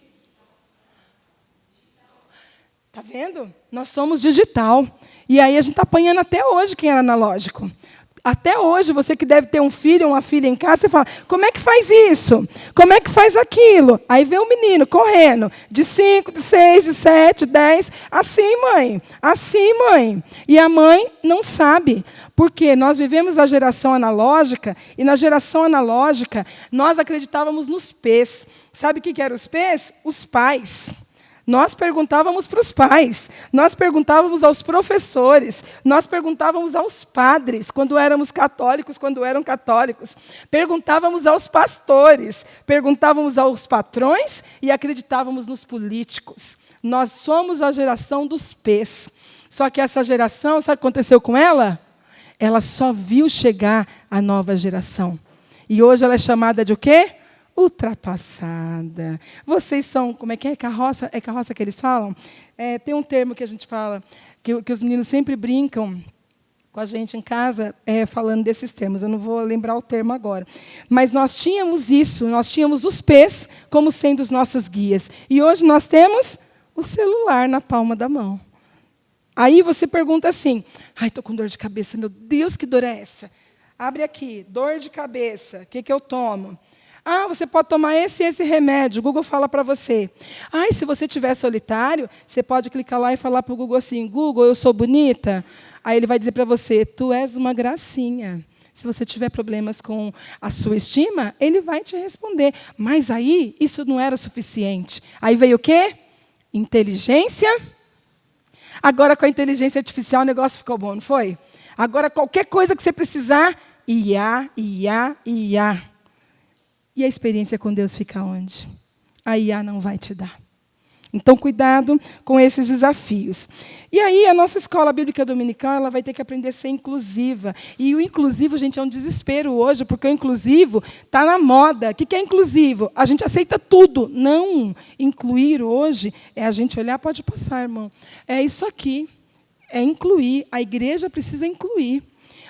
Está vendo? Nós somos digital. E aí a gente está apanhando até hoje quem era analógico. Até hoje, você que deve ter um filho ou uma filha em casa, você fala, como é que faz isso? Como é que faz aquilo? Aí vê o menino correndo, de 5, de 6, de 7, 10, assim, mãe. E a mãe não sabe, porque nós vivemos a geração analógica, e na geração analógica, nós acreditávamos nos P's. Sabe o que eram os P's? Os pais. Nós perguntávamos para os pais, nós perguntávamos aos professores, nós perguntávamos aos padres, quando éramos católicos, quando eram católicos, perguntávamos aos pastores, perguntávamos aos patrões e acreditávamos nos políticos. Nós somos a geração dos P's. Só que essa geração, sabe o que aconteceu com ela? Ela só viu chegar a nova geração. E hoje ela é chamada de o quê? Ultrapassada. Vocês são, como é que é? Carroça? É carroça que eles falam? Tem um termo que a gente fala, que os meninos sempre brincam com a gente em casa, falando desses termos. Eu não vou lembrar o termo agora. Mas nós tínhamos isso, nós tínhamos os P's como sendo os nossos guias. E hoje nós temos o celular na palma da mão. Aí você pergunta assim, ai, estou com dor de cabeça, meu Deus, que dor é essa? Abre aqui, dor de cabeça, o que eu tomo? Ah, você pode tomar esse remédio. O Google fala para você. Ah, e se você estiver solitário, você pode clicar lá e falar para o Google assim, Google, eu sou bonita? Aí ele vai dizer para você, tu és uma gracinha. Se você tiver problemas com a sua estima, ele vai te responder. Mas aí, isso não era suficiente. Aí veio o quê? Inteligência. Agora, com a inteligência artificial, o negócio ficou bom, não foi? Agora, qualquer coisa que você precisar, IA. E a experiência com Deus fica onde? A IA não vai te dar. Então, cuidado com esses desafios. E aí, a nossa escola bíblica dominical ela vai ter que aprender a ser inclusiva. E o inclusivo, gente, é um desespero hoje, porque o inclusivo está na moda. O que é inclusivo? A gente aceita tudo. Não. Incluir hoje é a gente olhar, pode passar, irmão. É isso aqui. É incluir. A igreja precisa incluir.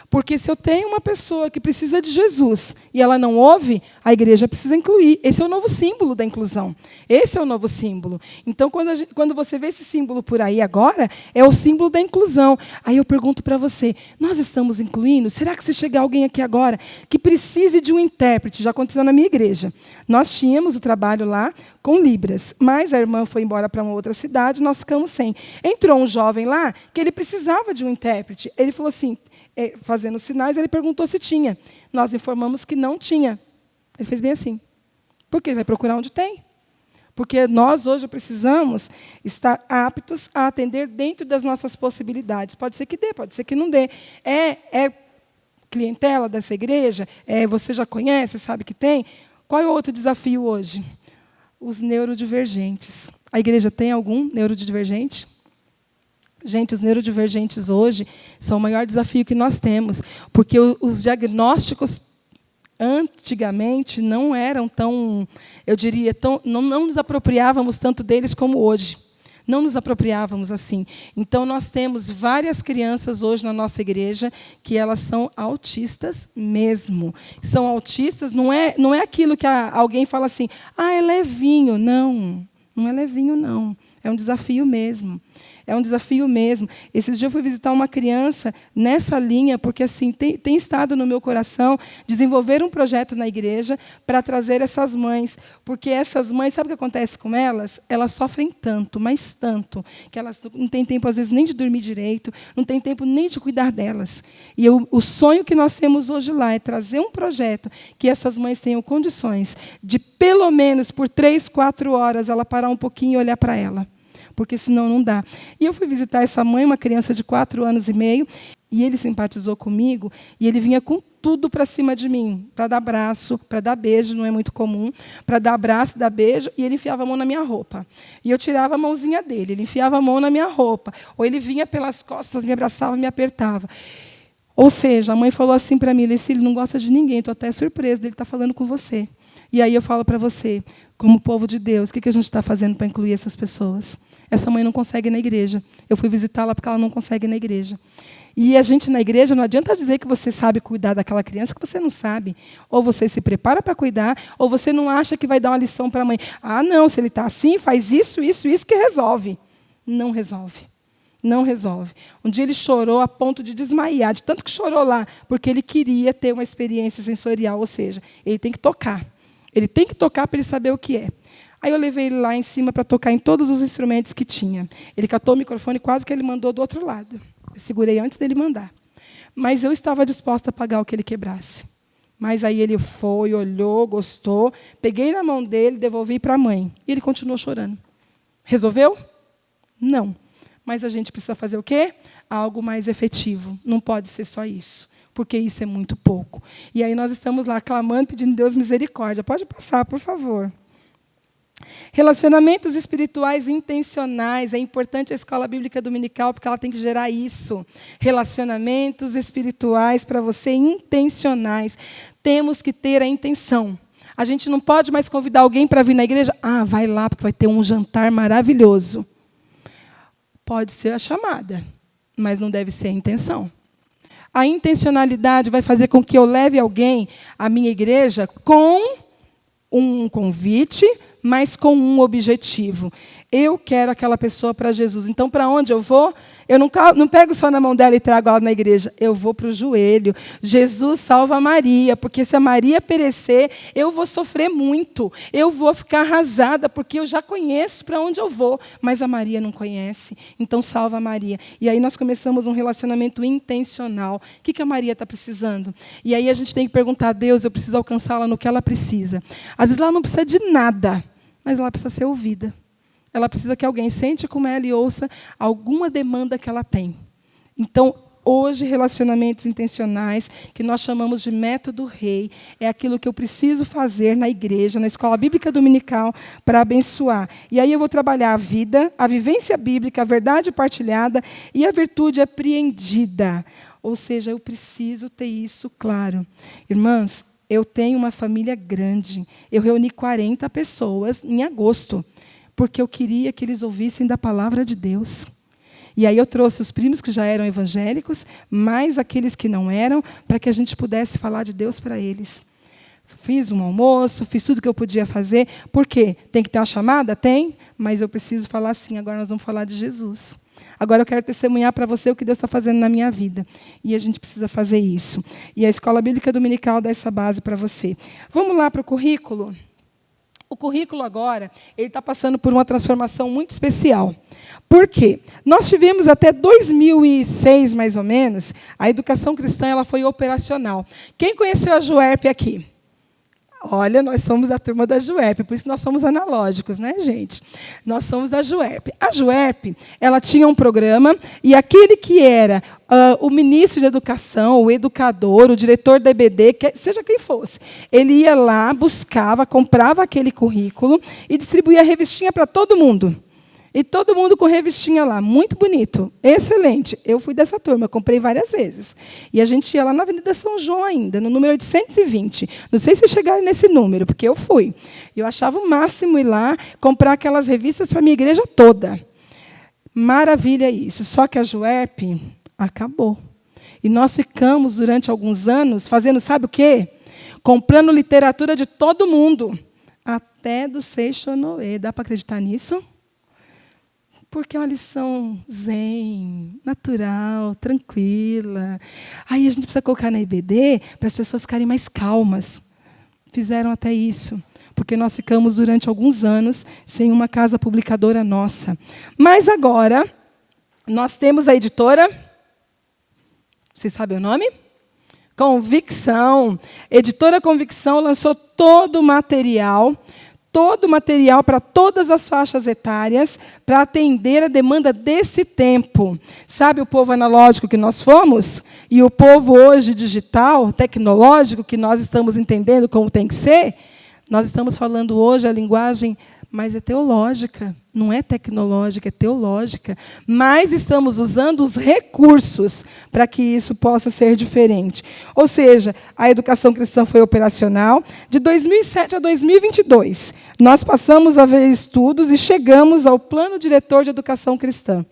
Porque se eu tenho uma pessoa que precisa de Jesus e ela não ouve, a igreja precisa incluir. Esse é o novo símbolo da inclusão. Esse é o novo símbolo. Então, quando você vê esse símbolo por aí agora, é o símbolo da inclusão. Aí eu pergunto para você, nós estamos incluindo? Será que se chegar alguém aqui agora que precise de um intérprete? Já aconteceu na minha igreja. Nós tínhamos o trabalho lá com Libras, mas a irmã foi embora para uma outra cidade, nós ficamos sem. Entrou um jovem lá que ele precisava de um intérprete. Ele falou assim, fazendo sinais, ele perguntou se tinha. Nós informamos que não tinha. Ele fez bem assim. Porque ele vai procurar onde tem. Porque nós hoje precisamos estar aptos a atender dentro das nossas possibilidades. Pode ser que dê, pode ser que não dê. É clientela dessa igreja? Você já conhece, sabe que tem? Qual é o outro desafio hoje? Os neurodivergentes. A igreja tem algum neurodivergente? Gente, os neurodivergentes hoje são o maior desafio que nós temos, porque os diagnósticos antigamente não eram tão, eu diria, não nos apropriávamos tanto deles como hoje. Não nos apropriávamos assim. Então, nós temos várias crianças hoje na nossa igreja que elas são autistas mesmo. São autistas, não é aquilo que alguém fala assim, é levinho. Não, não é levinho, não. É um desafio mesmo. É um desafio mesmo. Esses dias eu fui visitar uma criança nessa linha, porque assim tem estado no meu coração desenvolver um projeto na igreja para trazer essas mães. Porque essas mães, sabe o que acontece com elas? Elas sofrem tanto, mas tanto, que elas não têm tempo, às vezes, nem de dormir direito, não têm tempo nem de cuidar delas. E o sonho que nós temos hoje lá é trazer um projeto que essas mães tenham condições de, pelo menos, por 3, 4 horas, ela parar um pouquinho e olhar para ela. Porque senão não dá. E eu fui visitar essa mãe, uma criança de 4 anos e meio, e ele simpatizou comigo, e ele vinha com tudo para cima de mim, para dar abraço, para dar beijo, não é muito comum, para dar abraço, dar beijo, e ele enfiava a mão na minha roupa. E eu tirava a mãozinha dele, ele enfiava a mão na minha roupa, ou ele vinha pelas costas, me abraçava, me apertava. Ou seja, a mãe falou assim para mim, Leci, ele não gosta de ninguém, estou até surpresa dele estar falando com você. E aí eu falo para você, como povo de Deus, o que a gente está fazendo para incluir essas pessoas? Essa mãe não consegue ir na igreja. Eu fui visitá-la porque ela não consegue ir na igreja. E a gente na igreja, não adianta dizer que você sabe cuidar daquela criança, que você não sabe. Ou você se prepara para cuidar, ou você não acha que vai dar uma lição para a mãe. Não, se ele está assim, faz isso que resolve. Não resolve. Não resolve. Um dia ele chorou a ponto de desmaiar, de tanto que chorou lá, porque ele queria ter uma experiência sensorial, ou seja, ele tem que tocar. Ele tem que tocar para ele saber o que é. Aí eu levei ele lá em cima para tocar em todos os instrumentos que tinha. Ele catou o microfone, quase que ele mandou do outro lado. Eu segurei antes dele mandar. Mas eu estava disposta a pagar o que ele quebrasse. Mas aí ele foi, olhou, gostou, peguei na mão dele, devolvi para a mãe. E ele continuou chorando. Resolveu? Não. Mas a gente precisa fazer o quê? Algo mais efetivo. Não pode ser só isso, porque isso é muito pouco. E aí nós estamos lá clamando, pedindo Deus misericórdia. Pode passar, por favor. Relacionamentos espirituais intencionais. É importante a escola bíblica dominical, porque ela tem que gerar isso. Relacionamentos espirituais para você intencionais. Temos que ter a intenção. A gente não pode mais convidar alguém para vir na igreja. Ah, vai lá, porque vai ter um jantar maravilhoso. Pode ser a chamada, mas não deve ser a intenção. A intencionalidade vai fazer com que eu leve alguém à minha igreja com um convite, mas com um objetivo. Eu quero aquela pessoa para Jesus. Então, para onde eu vou? Eu não pego só na mão dela e trago ela na igreja. Eu vou para o joelho. Jesus salva Maria, porque se a Maria perecer, eu vou sofrer muito. Eu vou ficar arrasada, porque eu já conheço para onde eu vou, mas a Maria não conhece. Então, salva a Maria. E aí nós começamos um relacionamento intencional. O que a Maria está precisando? E aí a gente tem que perguntar a Deus, eu preciso alcançá-la no que ela precisa. Às vezes ela não precisa de nada, mas ela precisa ser ouvida. Ela precisa que alguém sente com ela e ouça alguma demanda que ela tem. Então, hoje, relacionamentos intencionais, que nós chamamos de método rei, é aquilo que eu preciso fazer na igreja, na escola bíblica dominical, para abençoar. E aí eu vou trabalhar a vida, a vivência bíblica, a verdade partilhada e a virtude apreendida. Ou seja, eu preciso ter isso claro. Irmãs, eu tenho uma família grande. Eu reuni 40 pessoas em agosto, porque eu queria que eles ouvissem da palavra de Deus. E aí eu trouxe os primos que já eram evangélicos, mais aqueles que não eram, para que a gente pudesse falar de Deus para eles. Fiz um almoço, fiz tudo que eu podia fazer. Por quê? Tem que ter uma chamada? Tem, mas eu preciso falar assim, agora nós vamos falar de Jesus. Agora eu quero testemunhar para você o que Deus está fazendo na minha vida. E a gente precisa fazer isso. E a Escola Bíblica Dominical dá essa base para você. Vamos lá para o currículo? O currículo agora, ele está passando por uma transformação muito especial. Por quê? Nós tivemos até 2006, mais ou menos, a educação cristã ela foi operacional. Quem conheceu a Juerp aqui? Olha, nós somos a turma da Juerp, por isso nós somos analógicos, né, gente? Nós somos da Juerp. A Juerp, ela tinha um programa, e aquele que era o ministro de educação, o educador, o diretor da EBD, seja quem fosse, ele ia lá, buscava, comprava aquele currículo e distribuía a revistinha para todo mundo. E todo mundo com revistinha lá, muito bonito, excelente. Eu fui dessa turma, comprei várias vezes. E a gente ia lá na Avenida São João ainda, no número 820. Não sei se chegaram nesse número, porque eu fui. Eu achava o máximo ir lá, comprar aquelas revistas para a minha igreja toda. Maravilha isso. Só que a Juerp acabou. E nós ficamos, durante alguns anos, fazendo, sabe o quê? Comprando literatura de todo mundo. Até do Seixo Noé. Dá para acreditar nisso? Porque é uma lição zen, natural, tranquila. Aí a gente precisa colocar na EBD para as pessoas ficarem mais calmas. Fizeram até isso, porque nós ficamos durante alguns anos sem uma casa publicadora nossa. Mas agora, nós temos a editora, vocês sabem o nome? Convicção. Editora Convicção lançou todo o material para todas as faixas etárias, para atender a demanda desse tempo. Sabe o povo analógico que nós fomos? E o povo hoje digital, tecnológico, que nós estamos entendendo como tem que ser? Nós estamos falando hoje a linguagem, mas é teológica, não é tecnológica, é teológica. Mas estamos usando os recursos para que isso possa ser diferente. Ou seja, a educação cristã foi operacional. De 2007 a 2022, nós passamos a ver estudos e chegamos ao Plano Diretor de Educação Cristã.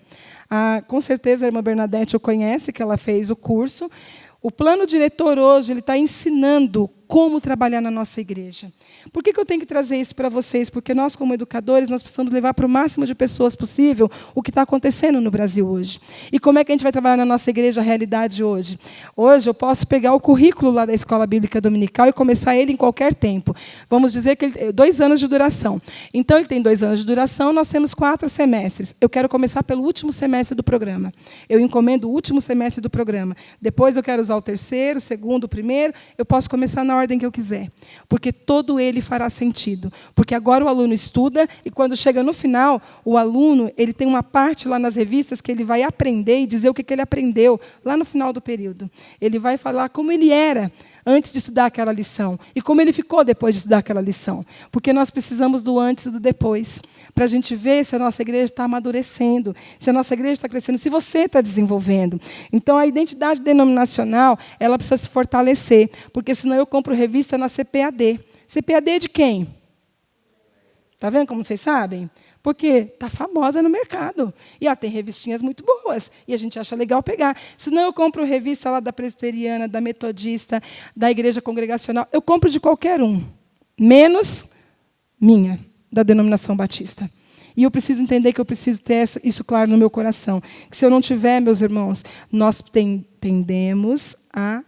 Com certeza a irmã Bernadette o conhece, que ela fez o curso. O Plano Diretor hoje ele está ensinando como trabalhar na nossa igreja. Por que eu tenho que trazer isso para vocês? Porque nós, como educadores, nós precisamos levar para o máximo de pessoas possível o que está acontecendo no Brasil hoje. E como é que a gente vai trabalhar na nossa igreja a realidade hoje? Hoje eu posso pegar o currículo lá da Escola Bíblica Dominical e começar ele em qualquer tempo. Vamos dizer que ele tem 2 anos de duração. Então, ele tem 2 anos de duração, nós temos 4 semestres. Eu quero começar pelo último semestre do programa. Eu encomendo o último semestre do programa. Depois eu quero usar o 3º, o 2º, o 1º. Eu posso começar na ordem que eu quiser. Porque todo ele fará sentido. Porque agora o aluno estuda e quando chega no final, o aluno ele tem uma parte lá nas revistas que ele vai aprender e dizer o que ele aprendeu lá no final do período. Ele vai falar como ele era antes de estudar aquela lição e como ele ficou depois de estudar aquela lição. Porque nós precisamos do antes e do depois, para a gente ver se a nossa igreja está amadurecendo, se a nossa igreja está crescendo, se você está desenvolvendo. Então, a identidade denominacional ela precisa se fortalecer, porque senão eu compro revista na CPAD. CPAD é de quem? Está vendo como vocês sabem? Porque está famosa no mercado. E tem revistinhas muito boas. E a gente acha legal pegar. Senão eu compro revista lá da presbiteriana, da metodista, da igreja congregacional. Eu compro de qualquer um. Menos minha, da denominação batista. E eu preciso entender que eu preciso ter isso claro no meu coração. Que se eu não tiver, meus irmãos, nós tendemos a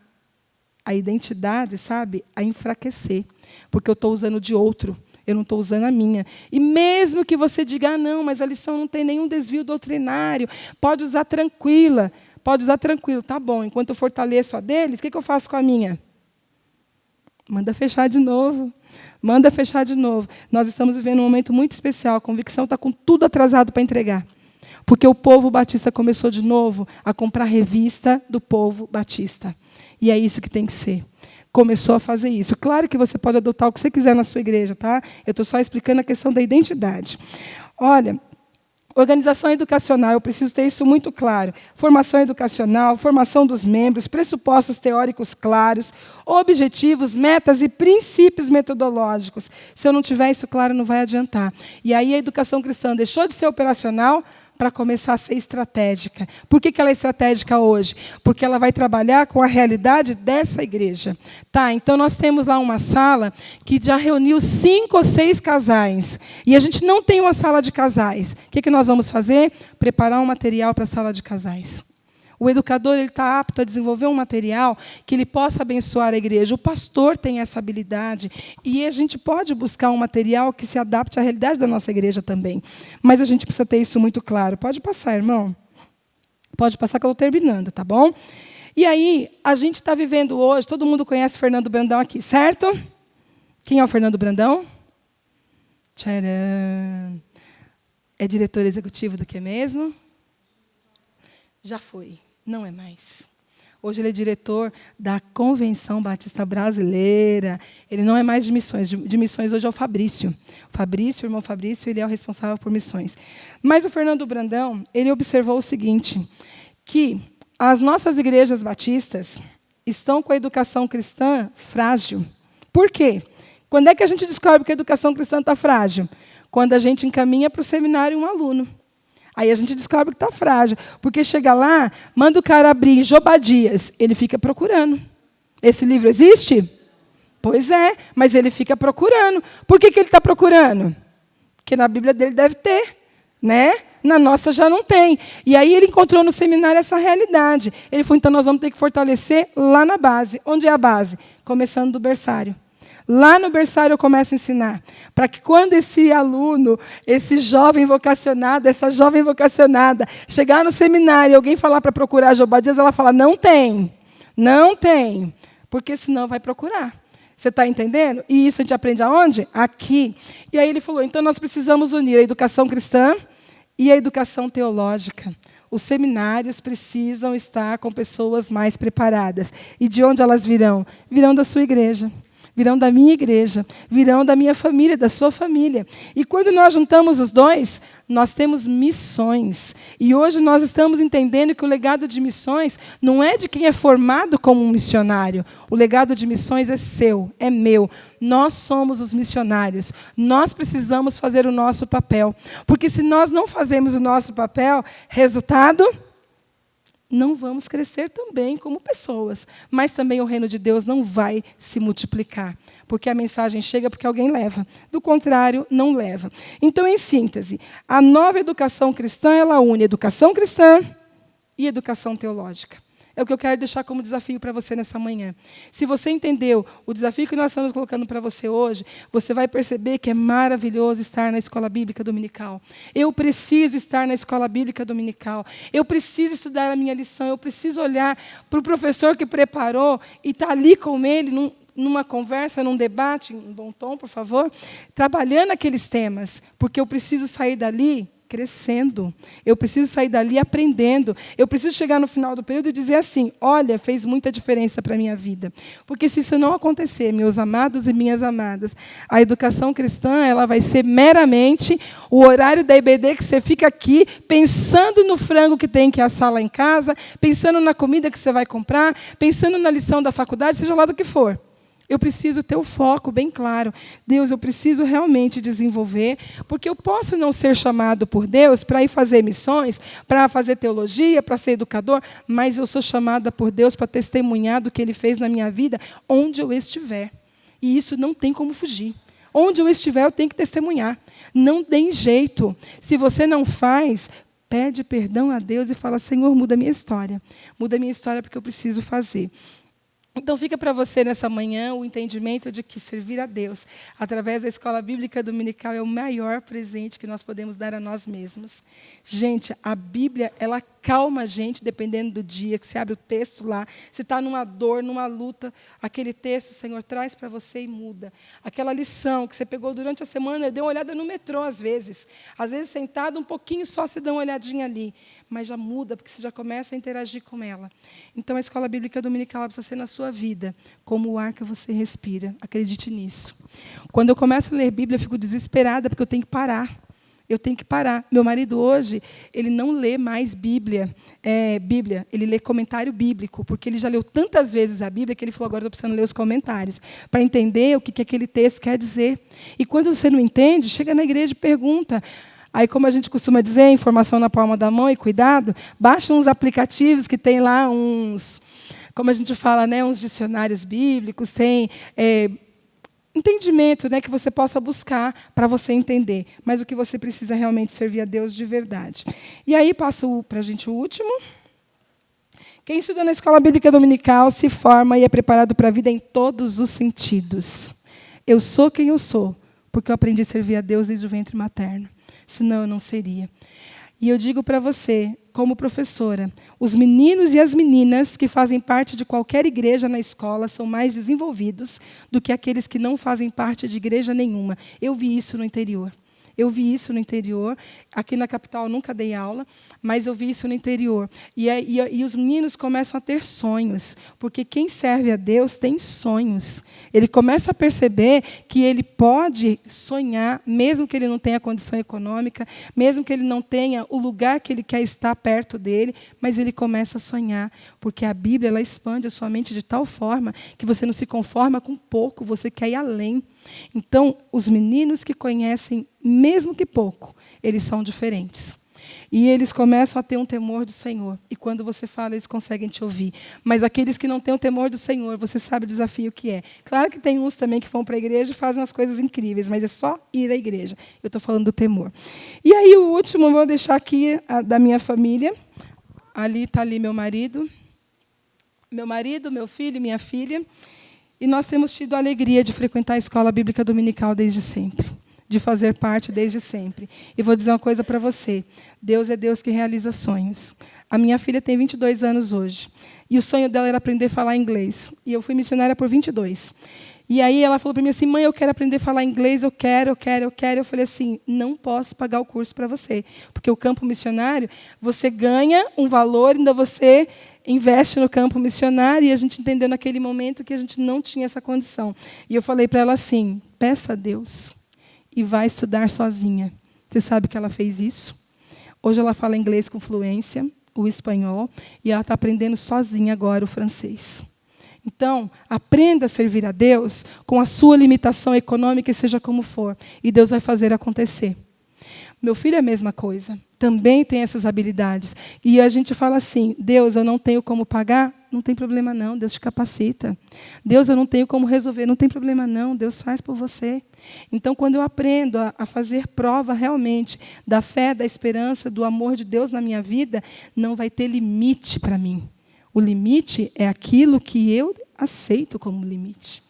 identidade, sabe, a enfraquecer. Porque eu estou usando de outro. Eu não estou usando a minha. E mesmo que você diga, não, mas a lição não tem nenhum desvio doutrinário, pode usar tranquila. Pode usar tranquilo. Tá bom, enquanto eu fortaleço a deles, o que eu faço com a minha? Manda fechar de novo. Manda fechar de novo. Nós estamos vivendo um momento muito especial. A convicção está com tudo atrasado para entregar. Porque o povo batista começou de novo a comprar revista do povo batista. E é isso que tem que ser. Começou a fazer isso. Claro que você pode adotar o que você quiser na sua igreja, tá? Eu estou só explicando a questão da identidade. Olha, organização educacional, eu preciso ter isso muito claro. Formação educacional, formação dos membros, pressupostos teóricos claros, objetivos, metas e princípios metodológicos. Se eu não tiver isso claro, não vai adiantar. E aí a educação cristã deixou de ser operacional para começar a ser estratégica. Por que ela é estratégica hoje? Porque ela vai trabalhar com a realidade dessa igreja. Tá, então nós temos lá uma sala que já reuniu 5 ou 6 casais. E a gente não tem uma sala de casais. O que nós vamos fazer? Preparar um material para a sala de casais. O educador está apto a desenvolver um material que ele possa abençoar a igreja. O pastor tem essa habilidade. E a gente pode buscar um material que se adapte à realidade da nossa igreja também. Mas a gente precisa ter isso muito claro. Pode passar, irmão. Pode passar que eu estou terminando, tá bom? E aí, a gente está vivendo hoje... Todo mundo conhece Fernando Brandão aqui, certo? Quem é o Fernando Brandão? Tcharam! É diretor executivo do que mesmo? Já foi. Não é mais. Hoje ele é diretor da Convenção Batista Brasileira. Ele não é mais de missões. De missões hoje é o Fabrício. O irmão Fabrício, ele é o responsável por missões. Mas o Fernando Brandão, ele observou o seguinte, que as nossas igrejas batistas estão com a educação cristã frágil. Por quê? Quando é que a gente descobre que a educação cristã está frágil? Quando a gente encaminha para o seminário um aluno. Aí a gente descobre que está frágil. Porque chega lá, manda o cara abrir Jobadias. Ele fica procurando. Esse livro existe? Pois é, mas ele fica procurando. Por que ele está procurando? Porque na Bíblia dele deve ter, né? Na nossa já não tem. E aí ele encontrou no seminário essa realidade. Ele falou, então nós vamos ter que fortalecer lá na base. Onde é a base? Começando do berçário. Lá no berçário eu começo a ensinar, para que quando esse aluno, esse jovem vocacionado, essa jovem vocacionada, chegar no seminário e alguém falar para procurar Jobadias, ela fala, não tem, porque senão vai procurar. Você está entendendo? E isso a gente aprende aonde? Aqui. E aí ele falou, então nós precisamos unir a educação cristã e a educação teológica. Os seminários precisam estar com pessoas mais preparadas. E de onde elas virão? Virão da sua igreja. Virão da minha igreja, virão da minha família, da sua família. E quando nós juntamos os dois, nós temos missões. E hoje nós estamos entendendo que o legado de missões não é de quem é formado como um missionário. O legado de missões é seu, é meu. Nós somos os missionários. Nós precisamos fazer o nosso papel. Porque se nós não fazemos o nosso papel, resultado... não vamos crescer também como pessoas. Mas também o reino de Deus não vai se multiplicar. Porque a mensagem chega porque alguém leva. Do contrário, não leva. Então, em síntese, a nova educação cristã, ela une educação cristã e educação teológica. É o que eu quero deixar como desafio para você nessa manhã. Se você entendeu o desafio que nós estamos colocando para você hoje, você vai perceber que é maravilhoso estar na escola bíblica dominical. Eu preciso estar na escola bíblica dominical. Eu preciso estudar a minha lição. Eu preciso olhar para o professor que preparou e estar ali com ele, numa conversa, num debate, em bom tom, por favor, trabalhando aqueles temas, porque eu preciso sair dali crescendo. Eu preciso sair dali aprendendo. Eu preciso chegar no final do período e dizer assim, olha, fez muita diferença para a minha vida. Porque se isso não acontecer, meus amados e minhas amadas, a educação cristã ela vai ser meramente o horário da IBD que você fica aqui pensando no frango que tem que assar lá em casa, pensando na comida que você vai comprar, pensando na lição da faculdade, seja lá do que for. Eu preciso ter o foco bem claro. Deus, eu preciso realmente desenvolver, porque eu posso não ser chamado por Deus para ir fazer missões, para fazer teologia, para ser educador, mas eu sou chamada por Deus para testemunhar do que Ele fez na minha vida, onde eu estiver. E isso não tem como fugir. Onde eu estiver, eu tenho que testemunhar. Não tem jeito. Se você não faz, pede perdão a Deus e fala, Senhor, muda a minha história. Muda a minha história porque eu preciso fazer. Então, fica para você nessa manhã o entendimento de que servir a Deus através da escola bíblica dominical é o maior presente que nós podemos dar a nós mesmos. Gente, a Bíblia, ela calma a gente, dependendo do dia, que você abre o texto lá, se está numa dor, numa luta, aquele texto o Senhor traz para você e muda. Aquela lição que você pegou durante a semana, deu uma olhada no metrô às vezes sentado um pouquinho só, você dá uma olhadinha ali, mas já muda, porque você já começa a interagir com ela. Então, a escola bíblica dominical precisa ser na sua vida, como o ar que você respira. Acredite nisso. Quando eu começo a ler Bíblia, eu fico desesperada, porque eu tenho que parar. Eu tenho que parar. Meu marido hoje, ele não lê mais Bíblia, ele lê comentário bíblico, porque ele já leu tantas vezes a Bíblia que ele falou, agora estou precisando ler os comentários, para entender o que aquele texto quer dizer. E quando você não entende, chega na igreja e pergunta. Aí, como a gente costuma dizer, informação na palma da mão e cuidado, baixa uns aplicativos que tem lá uns, como a gente fala, né, uns dicionários bíblicos, tem entendimento, né, que você possa buscar para você entender. Mas o que você precisa realmente servir a Deus de verdade. E aí, passo para a gente o último. Quem estuda na escola bíblica dominical se forma e é preparado para a vida em todos os sentidos. Eu sou quem eu sou, porque eu aprendi a servir a Deus desde o ventre materno. Senão eu não seria. E eu digo para você, como professora, os meninos e as meninas que fazem parte de qualquer igreja na escola são mais desenvolvidos do que aqueles que não fazem parte de igreja nenhuma. Eu vi isso no interior. Aqui na capital eu nunca dei aula, mas eu vi isso no interior. E os meninos começam a ter sonhos, porque quem serve a Deus tem sonhos. Ele começa a perceber que ele pode sonhar, mesmo que ele não tenha condição econômica, mesmo que ele não tenha o lugar que ele quer estar perto dele, mas ele começa a sonhar, porque a Bíblia ela expande a sua mente de tal forma que você não se conforma com pouco, você quer ir além. Então, os meninos que conhecem, mesmo que pouco, eles são diferentes. E eles começam a ter um temor do Senhor. E quando você fala, eles conseguem te ouvir. Mas aqueles que não têm o temor do Senhor, você sabe o desafio que é. Claro que tem uns também que vão para a igreja e fazem umas coisas incríveis, mas é só ir à igreja. Eu estou falando do temor. E aí, o último, vou deixar aqui da minha família. Ali está meu marido, meu filho e minha filha. E nós temos tido a alegria de frequentar a escola bíblica dominical desde sempre, de fazer parte desde sempre. E vou dizer uma coisa para você, Deus é Deus que realiza sonhos. A minha filha tem 22 anos hoje, e o sonho dela era aprender a falar inglês. E eu fui missionária por 22. E aí ela falou para mim assim, mãe, eu quero aprender a falar inglês, eu quero. Eu falei assim, não posso pagar o curso para você, porque o campo missionário, você ganha um valor, ainda você investe no campo missionário, e a gente entendeu naquele momento que a gente não tinha essa condição. E eu falei para ela assim, peça a Deus e vai estudar sozinha. Você sabe que ela fez isso? Hoje ela fala inglês com fluência, o espanhol, e ela está aprendendo sozinha agora o francês. Então, aprenda a servir a Deus com a sua limitação econômica, seja como for, e Deus vai fazer acontecer. Meu filho é a mesma coisa. também tem essas habilidades. E a gente fala assim, Deus, eu não tenho como pagar? Não tem problema não, Deus te capacita. Deus, eu não tenho como resolver? Não tem problema não, Deus faz por você. Então, quando eu aprendo a fazer prova realmente da fé, da esperança, do amor de Deus na minha vida, não vai ter limite para mim. O limite é aquilo que eu aceito como limite.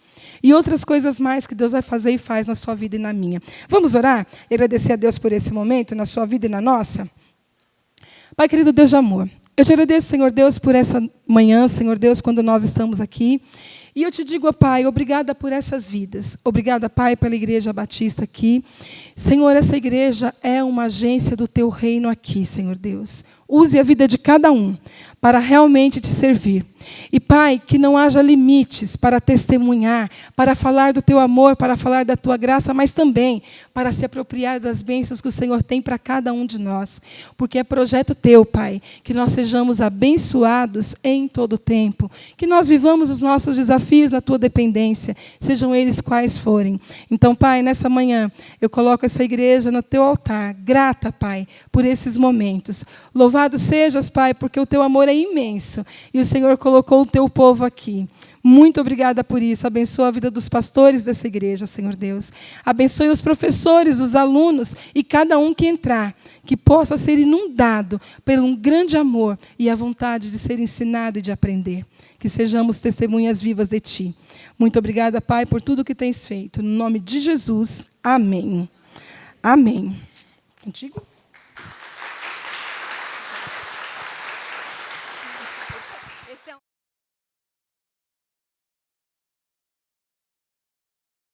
E outras coisas mais que Deus vai fazer e faz na sua vida e na minha. Vamos orar e agradecer a Deus por esse momento, na sua vida e na nossa? Pai querido Deus de amor, eu te agradeço, Senhor Deus, por essa manhã, Senhor Deus, quando nós estamos aqui. E eu te digo, Pai, obrigada por essas vidas. Obrigada, Pai, pela Igreja Batista aqui. Senhor, essa igreja é uma agência do Teu reino aqui, Senhor Deus. Use a vida de cada um para realmente te servir. E, Pai, que não haja limites para testemunhar, para falar do Teu amor, para falar da Tua graça, mas também para se apropriar das bênçãos que o Senhor tem para cada um de nós. Porque é projeto Teu, Pai, que nós sejamos abençoados em todo o tempo. Que nós vivamos os nossos desafios na Tua dependência, sejam eles quais forem. Então, Pai, nessa manhã, eu coloco essa igreja no Teu altar, grata, Pai, por esses momentos. Louvado sejas, Pai, porque o Teu amor é imenso e o Senhor colocou o Teu povo aqui. Muito obrigada por isso. Abençoa a vida dos pastores dessa igreja, Senhor Deus. Abençoe os professores, os alunos e cada um que entrar, que possa ser inundado pelo um grande amor e a vontade de ser ensinado e de aprender. Que sejamos testemunhas vivas de Ti. Muito obrigada, Pai, por tudo que tens feito. No nome de Jesus, amém. Amém. Contigo?